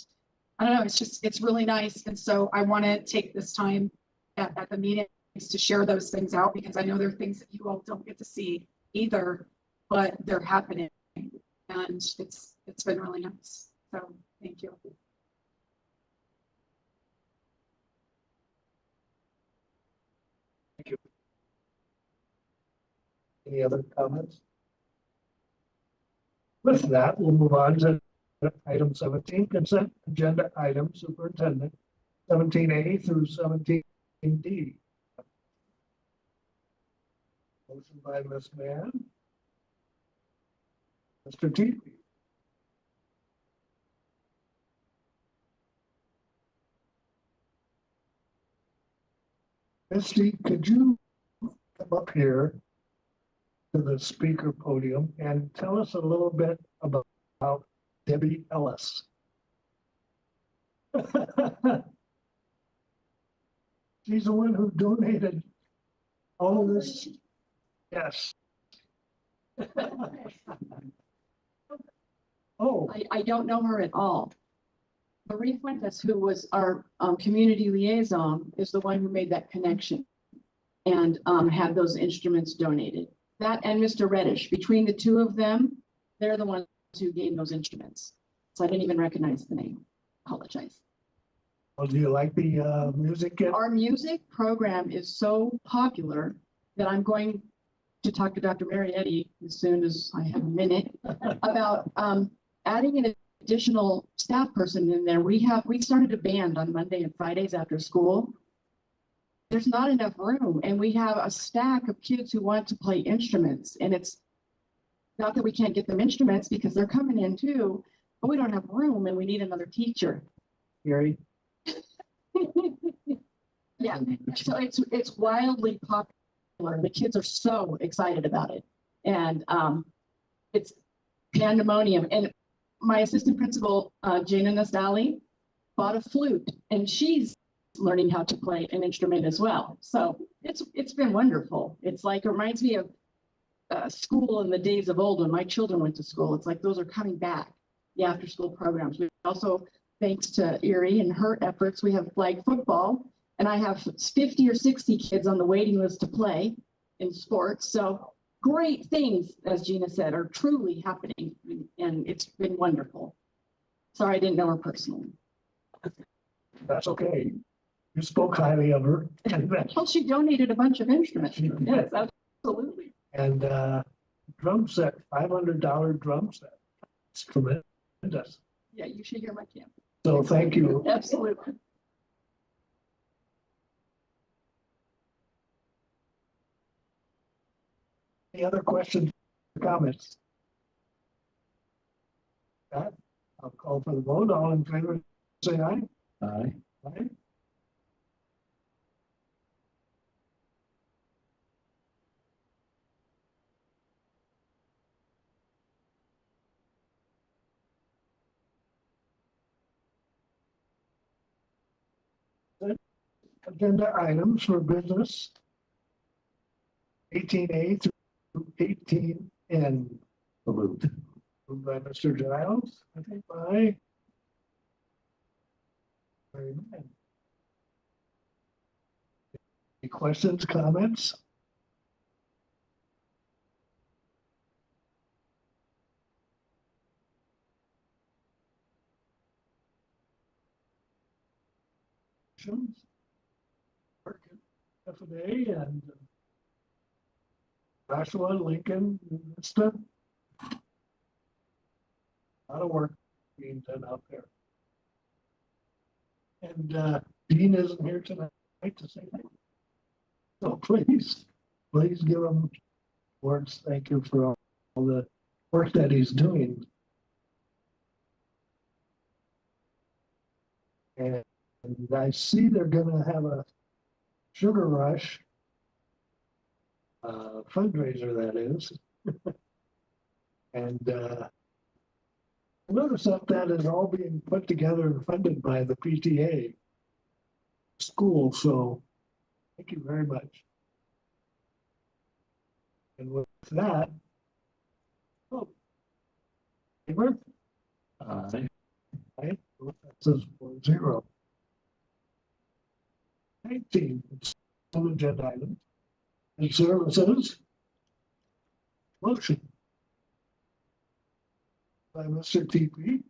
I don't know, it's really nice. And so I want to take this time at the meetings to share those things out, because I know there are things that you all don't get to see either, but they're happening. And it's been really nice. So thank you. Thank you. Any other comments? With that, we'll move on to item 17, consent agenda item, superintendent, 17A through 17D. Motion by Ms. Mann. Mr. Teepee. Misty, could you come up here to the speaker podium and tell us a little bit about Debbie Ellis? She's the one who donated all of this. Yes. Oh, I don't know her at all. Marie Fuentes, who was our community liaison, is the one who made that connection and had those instruments donated. That and Mr. Reddish, between the two of them, they're the ones who gave those instruments. So I didn't even recognize the name. Apologize. well, do you like the music kit? Our music program is so popular that I'm going to talk to Dr. Marietti as soon as I have a minute about adding an additional staff person in there. We started a band on Monday and Fridays after school. There's not enough room, and we have a stack of kids who want to play instruments, and Not that we can't get them instruments because they're coming in too, but we don't have room and we need another teacher. Gary. Yeah, so it's wildly popular. The kids are so excited about it. And it's pandemonium. And my assistant principal, Jana Nasdali, bought a flute and she's learning how to play an instrument as well. So it's been wonderful. It's like, it reminds me of school in the days of old when my children went to school. It's like those are coming back, the after school programs. We also, thanks to Erie and her efforts, we have flag football, and I have 50 or 60 kids on the waiting list to play in sports. So great things, as Gina said, are truly happening, and it's been wonderful. Sorry, I didn't know her personally. That's okay. You spoke highly of her. Well, she donated a bunch of instruments. Yes, absolutely. And drum set, $500 drum set. It's tremendous. Yeah, you should hear my camp. So thank you. Absolutely. Any other questions or comments? That, I'll call for the vote. All in favor, say aye. Aye. Aye. Agenda items for business. 18A through 18N. Moved. Moved by Mr. Giles, I think by. Very good. Any questions, comments? FA and Joshua, Lincoln, Vista. A lot of work being done out there. And Dean isn't here tonight to say that. So please give him words. Thank you for all the work that he's doing. And I see they're gonna have a sugar rush fundraiser, that is. And notice that is all being put together and funded by the PTA school, so thank you very much. And with that, favor? Aye. Aye. That says 4-0. 19, some agenda items. And services. Motion. By Mr. TP.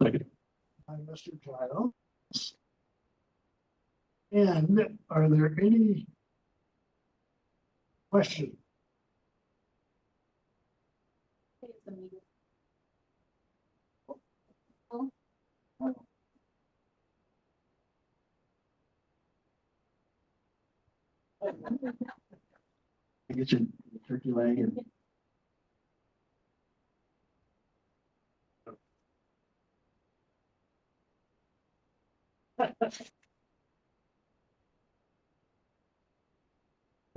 Second. By Mr. Giles. And are there any questions? Get your turkey leg and.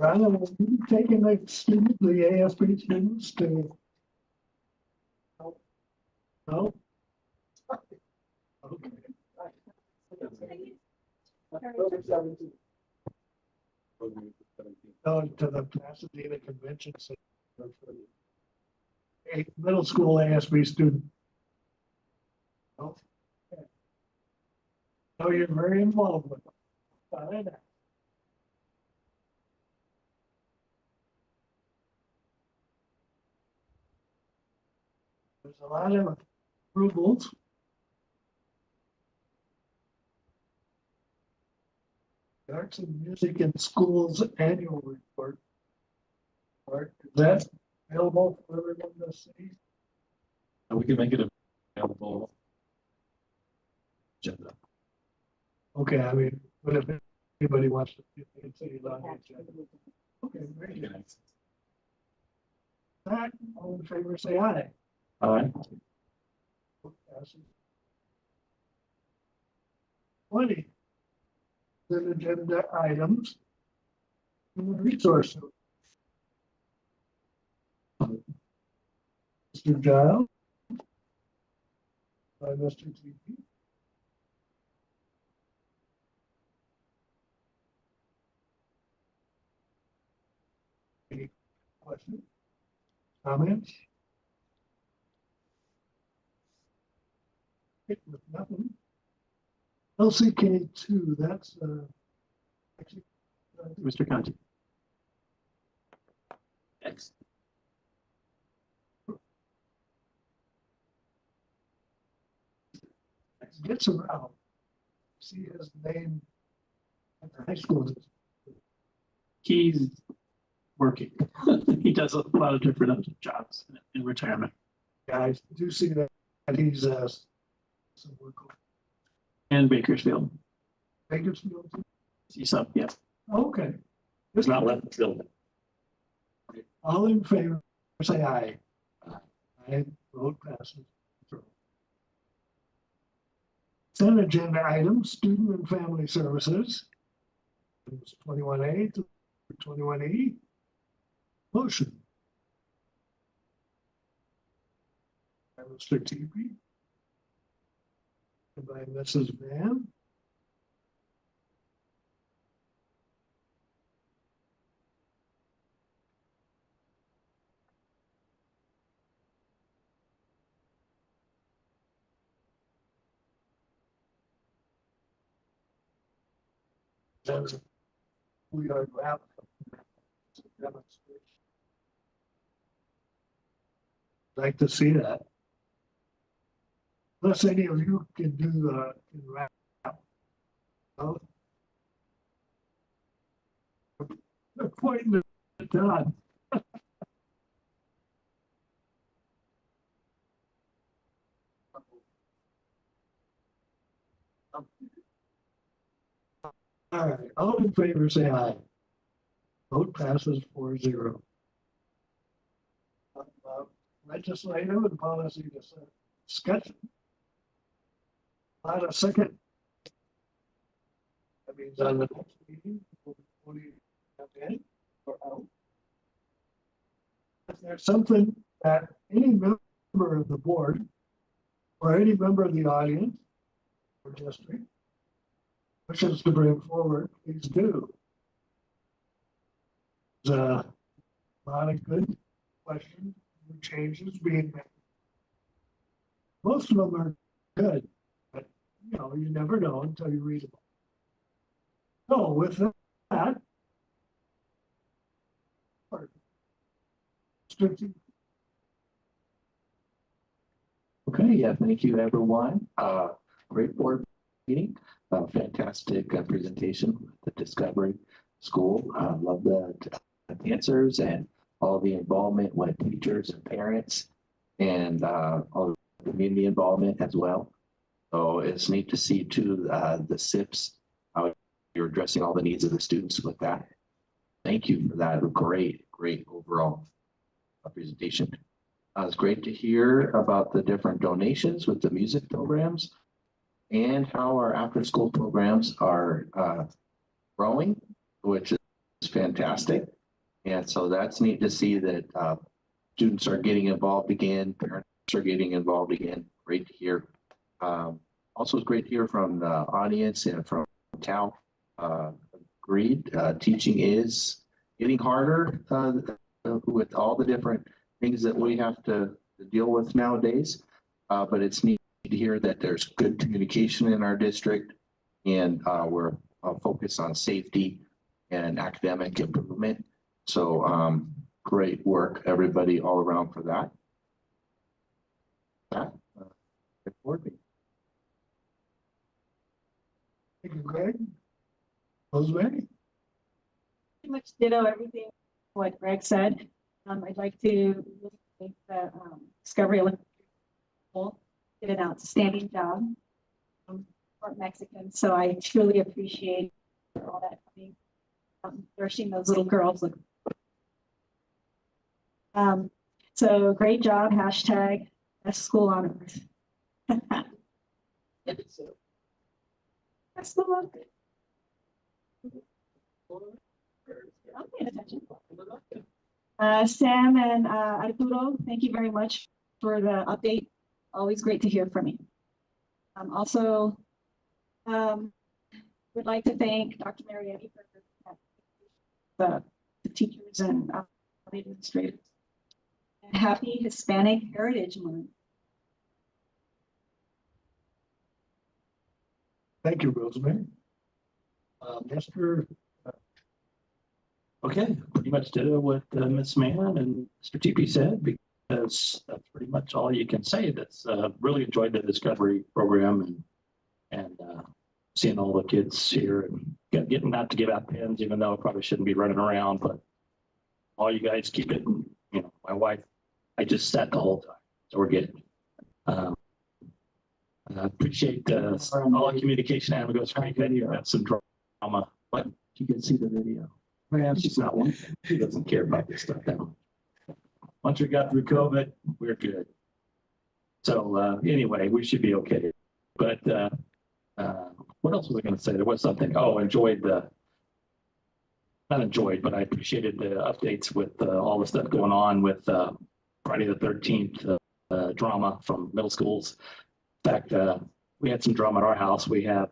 Ryan, will you taking the student, the ASB students to? No? Okay. Oh, to the Pasadena Convention Center for a middle school ASB student. Okay. So you're very involved with them. Fine. There's a lot of approvals. The Arts and Music in Schools Annual Report. Is that available for everyone to see? And we can make it available. Agenda. Okay, I mean, but if anybody wants to, you can see it on the agenda. Okay, very good. That, all in favor, say aye. Aye. 20. Then agenda items. Human resources. Mr. Giles. By Mr. TP. Any questions? Comments? With nothing. LCK two, that's actually, Mr. Conti. Next. gets around. See his name at the high school. He's working. He does a lot of different jobs in retirement. Yeah, I do see that he's some work on And Bakersfield. Bakersfield. He's up, yeah. Okay. It's not left the building. All in favor, say aye. Aye, vote passes. Consent agenda items, student and family services. 21A to 21E. Motion. By Mr. TP. And by Mrs. Van. We are wrapped. Demonstration. Like to see that. Unless any of you can do can wrap. Oh. Appointment done. All right, all in favor, say aye. Vote passes 4-0. Legislative and policy discussion. Not a second. That means on the next meeting, we'll have in or out. If there's something that any member of the board or any member of the audience or district wishes to bring forward, please do. There's a lot of good questions, and changes being made. Most of them are good, but you know, you never know until you read them. So with that, Okay, yeah, thank you, everyone. Great board meeting, fantastic presentation with the Discovery School. Love the answers and all the involvement with teachers and parents and all the community involvement as well. So it's neat to see too, the SIPs, how you're addressing all the needs of the students with that. Thank you for that. Great overall presentation. It's great to hear about the different donations with the music programs and how our after school programs are growing, which is fantastic. And so that's neat to see that students are getting involved again, parents are getting involved again. Great to hear. Also, it's great to hear from the audience and from Tal. Agreed, teaching is getting harder with all the different things that we have to deal with nowadays. But it's neat to hear that there's good communication in our district and we're focused on safety and academic improvement. So great work, everybody all around for that. Good work. Thank you, Greg. Rosemary? Pretty much ditto everything what Greg said. I'd like to thank the Discovery School did an outstanding job for Mexicans. So I truly appreciate all that coming, nourishing those little girls. So great job, hashtag best school on earth. Best school on earth. I'm paying attention. Sam and Arturo, thank you very much for the update. Always great to hear from you. Also, would like to thank Dr. Mariani for the teachers and the administrators. And happy Hispanic Heritage Month. Thank you, Rosemary. Mr. Okay, pretty much did what Ms. Mann and Mr. TP said, because that's pretty much all you can say. That's really enjoyed the discovery program and seeing all the kids here and getting out to give out pens, even though I probably shouldn't be running around, but all you guys keep it. You know, my wife, I just sat the whole time, so we're good. I appreciate all the communication. Amigos Creek. You had some drama, but You can see the video. yeah, she's not one. She doesn't care about this stuff now. Once we got through COVID, we're good. So anyway, we should be okay. But what else was I going to say? There was something. Oh, not enjoyed, but I appreciated the updates with all the stuff going on with Friday the 13th drama from middle schools. In fact, we had some drama at our house. We have,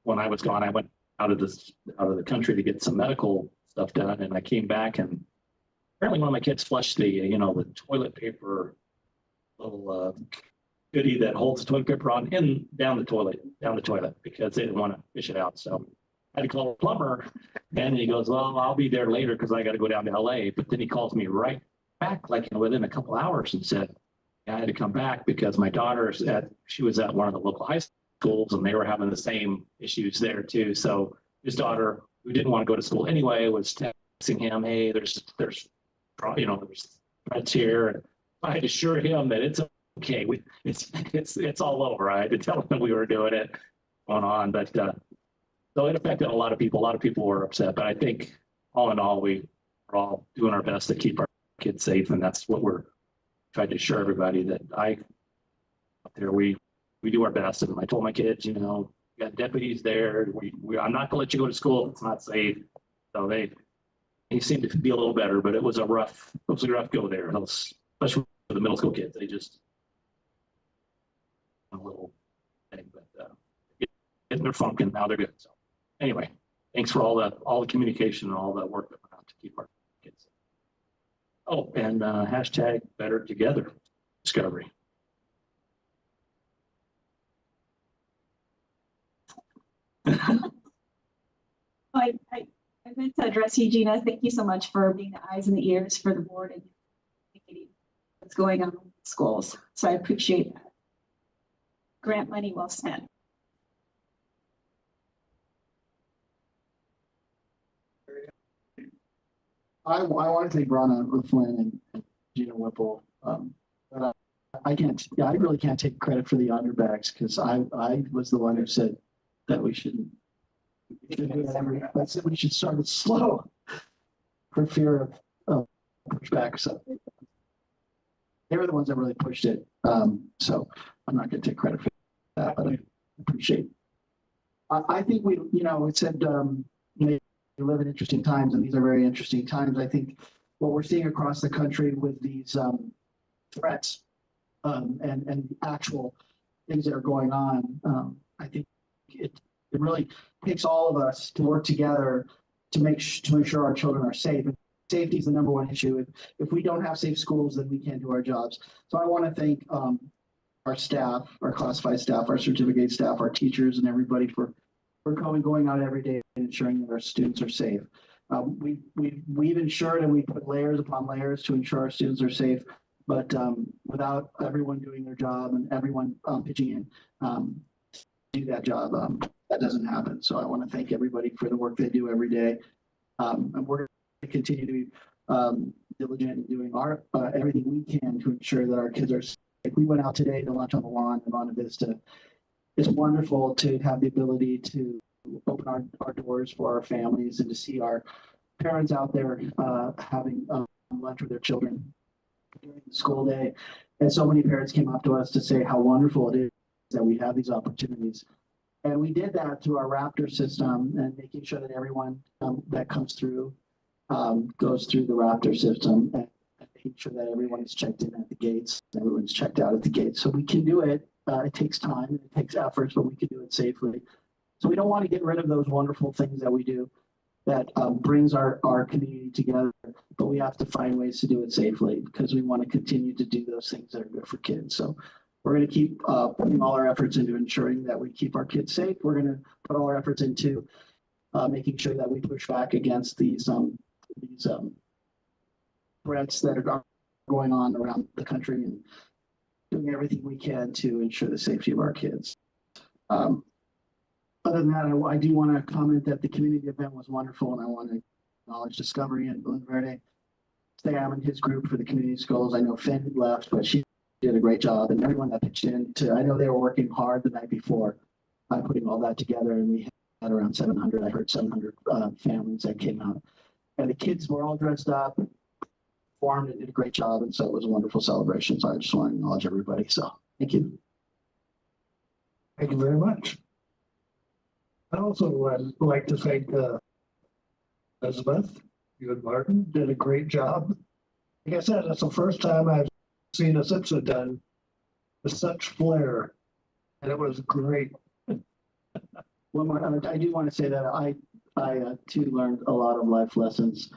when I was gone, I went out of the country to get some medical stuff done, and I came back, and apparently one of my kids flushed the toilet paper little goodie that holds the toilet paper on down the toilet because they didn't want to fish it out. So I had to call a plumber, and he goes, "Well, I'll be there later because I got to go down to LA." But then he calls me right back, like within a couple hours, and said I had to come back because my daughter's she was at one of the local high schools, and they were having the same issues there too. So his daughter, who didn't want to go to school anyway, was texting him, "Hey, there's threats here." And I had to assure him that it's okay. It's all over. I had to tell him we were doing it going on, but so it affected a lot of people. A lot of people were upset, but I think all in all, we are all doing our best to keep our kids safe, and that's what we're trying to assure everybody that out there we do our best. And I told my kids, we got deputies there. I'm not gonna let you go to school if it's not safe. So they seemed to be a little better, but it was a rough go there. Especially for the middle school kids. They just a little thing, but getting their funk, and now they're good. So anyway, thanks for all the communication and all the work that went out to keep our kids safe. Oh, and hashtag better together discovery. I meant to address you, Gina. Thank you so much for being the eyes and the ears for the board and what's going on in schools. So I appreciate that. Grant money well spent. I want to thank Ronna Flynn and Gina Whipple. But I really can't take credit for the underbags because I was the one who said that we shouldn't. I said we should start it slow for fear of pushback. So they were the ones that really pushed it. So I'm not going to take credit for that, but I appreciate. I think it said we live in interesting times, and these are very interesting times. I think what we're seeing across the country with these threats and actual things that are going on, I think it really takes all of us to work together to ensure our children are safe. And safety is the number one issue. If we don't have safe schools, then we can't do our jobs. So I want to thank our staff, our classified staff, our certificate staff, our teachers, and everybody for going out every day and ensuring that our students are safe. We've ensured, and we put layers upon layers to ensure our students are safe, but without everyone doing their job and everyone pitching in to do that job, that doesn't happen. So I want to thank everybody for the work they do every day. And we're going to continue to be diligent in doing everything we can to ensure that our kids are safe. We went out today to lunch on the lawn in Monte Vista. It's wonderful to have the ability to open our doors for our families and to see our parents out there having lunch with their children. during the school day. And so many parents came up to us to say how wonderful it is that we have these opportunities. And we did that through our Raptor system and making sure that everyone that comes through goes through the Raptor system and making sure that everyone is checked in at the gates, everyone's checked out at the gates. So we can do it. It takes time, and it takes efforts, but we can do it safely. So we don't want to get rid of those wonderful things that we do that brings our community together, but we have to find ways to do it safely because we want to continue to do those things that are good for kids. So we're going to keep putting all our efforts into ensuring that we keep our kids safe. We're going to put all our efforts into making sure that we push back against these threats that are going on around the country and doing everything we can to ensure the safety of our kids. Other than that, I do want to comment that the community event was wonderful, and I want to acknowledge Discovery and Blue Verde, Sam and his group for the community schools. I know Finn left, but she did a great job, and everyone that pitched in to, I know they were working hard the night before by putting all that together, and we had around 700, I heard 700 families that came out. And the kids were all dressed up, performed, and did a great job, and so it was a wonderful celebration. So I just want to acknowledge everybody. So thank you. Thank you very much. I also would like to thank Elizabeth. You and Martin did a great job. Like I said, it's the first time I've seen a SIPSA done with such flair, and it was great. One more, I do want to say that I too learned a lot of life lessons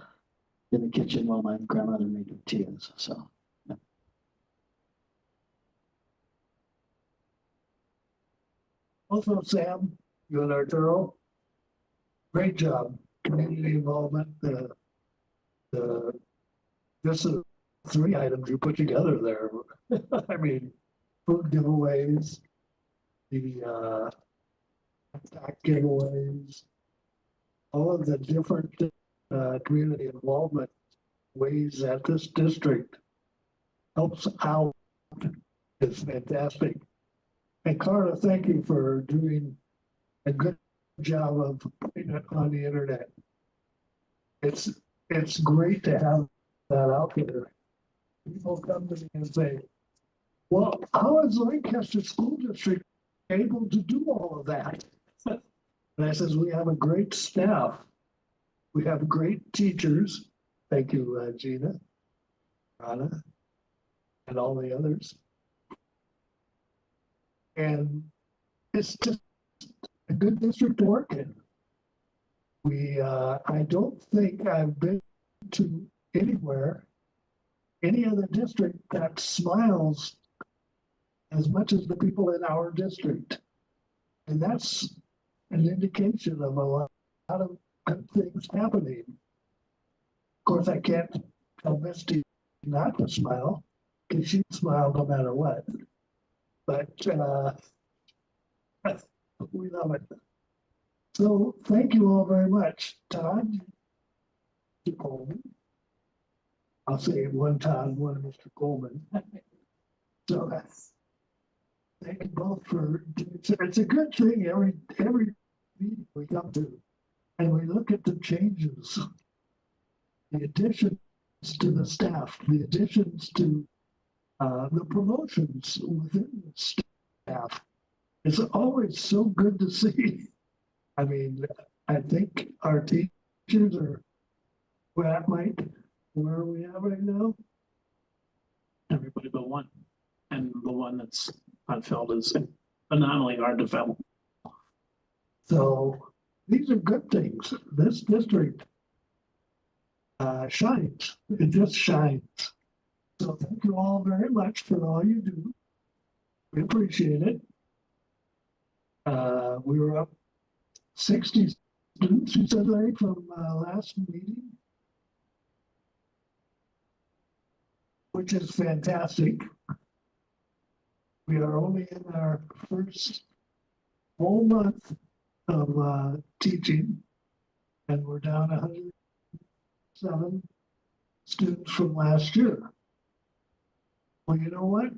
in the kitchen while my grandmother made tortillas. So. Yeah. Also, Sam, you and Arturo, great job. Community involvement. This is 3 items you put together there. I mean, food giveaways, the back giveaways, all of the different community involvement ways that this district helps out is fantastic. And Carla, thank you for doing a good job of putting it on the internet. It's great to have that out there. People come to me and say, well, how is Lancaster School District able to do all of that? And I says, we have a great staff. We have great teachers. Thank you, Gina, Rana, and all the others. And it's just a good district to work in. I don't think I've been to anywhere, any other district that smiles as much as the people in our district. And that's an indication of a lot of good things happening. Of course, I can't tell Misty not to smile, because she'd smile no matter what. But we love it. So thank you all very much. Todd, Mr. Coleman. I'll say one Todd, one Mr. Coleman. So thank you both for, it's a good thing every meeting we come to, and we look at the changes, the additions to the staff, the additions to the promotions within the staff. It's always so good to see. I mean, I think our teachers are, well, Mike, where are we at right now? Everybody but one. And the one that's unfilled is phenomenally hard to fill. So these are good things. This district shines. It just shines. So thank you all very much for all you do. We appreciate it. We were up 60 students, you said, right, from last meeting, which is fantastic. We are only in our first whole month of teaching, and we're down 107 students from last year. Well, you know what?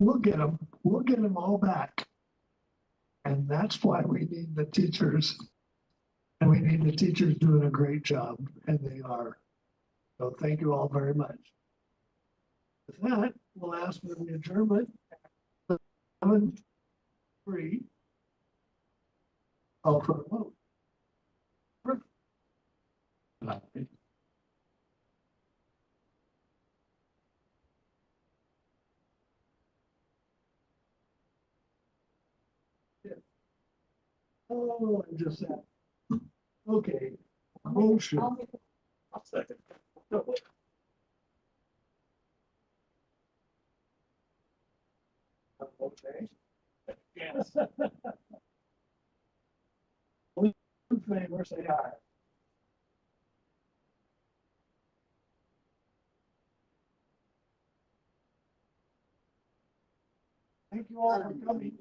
We'll get them all back. And that's why we need the teachers. And we need the teachers doing a great job, and they are. So thank you all very much. With that, we'll ask for the adjournment. 7:03. Call for a vote. Oh, I just said. Okay, motion. I'll second. Okay. Yes. All in favor, say aye. Thank you all for coming.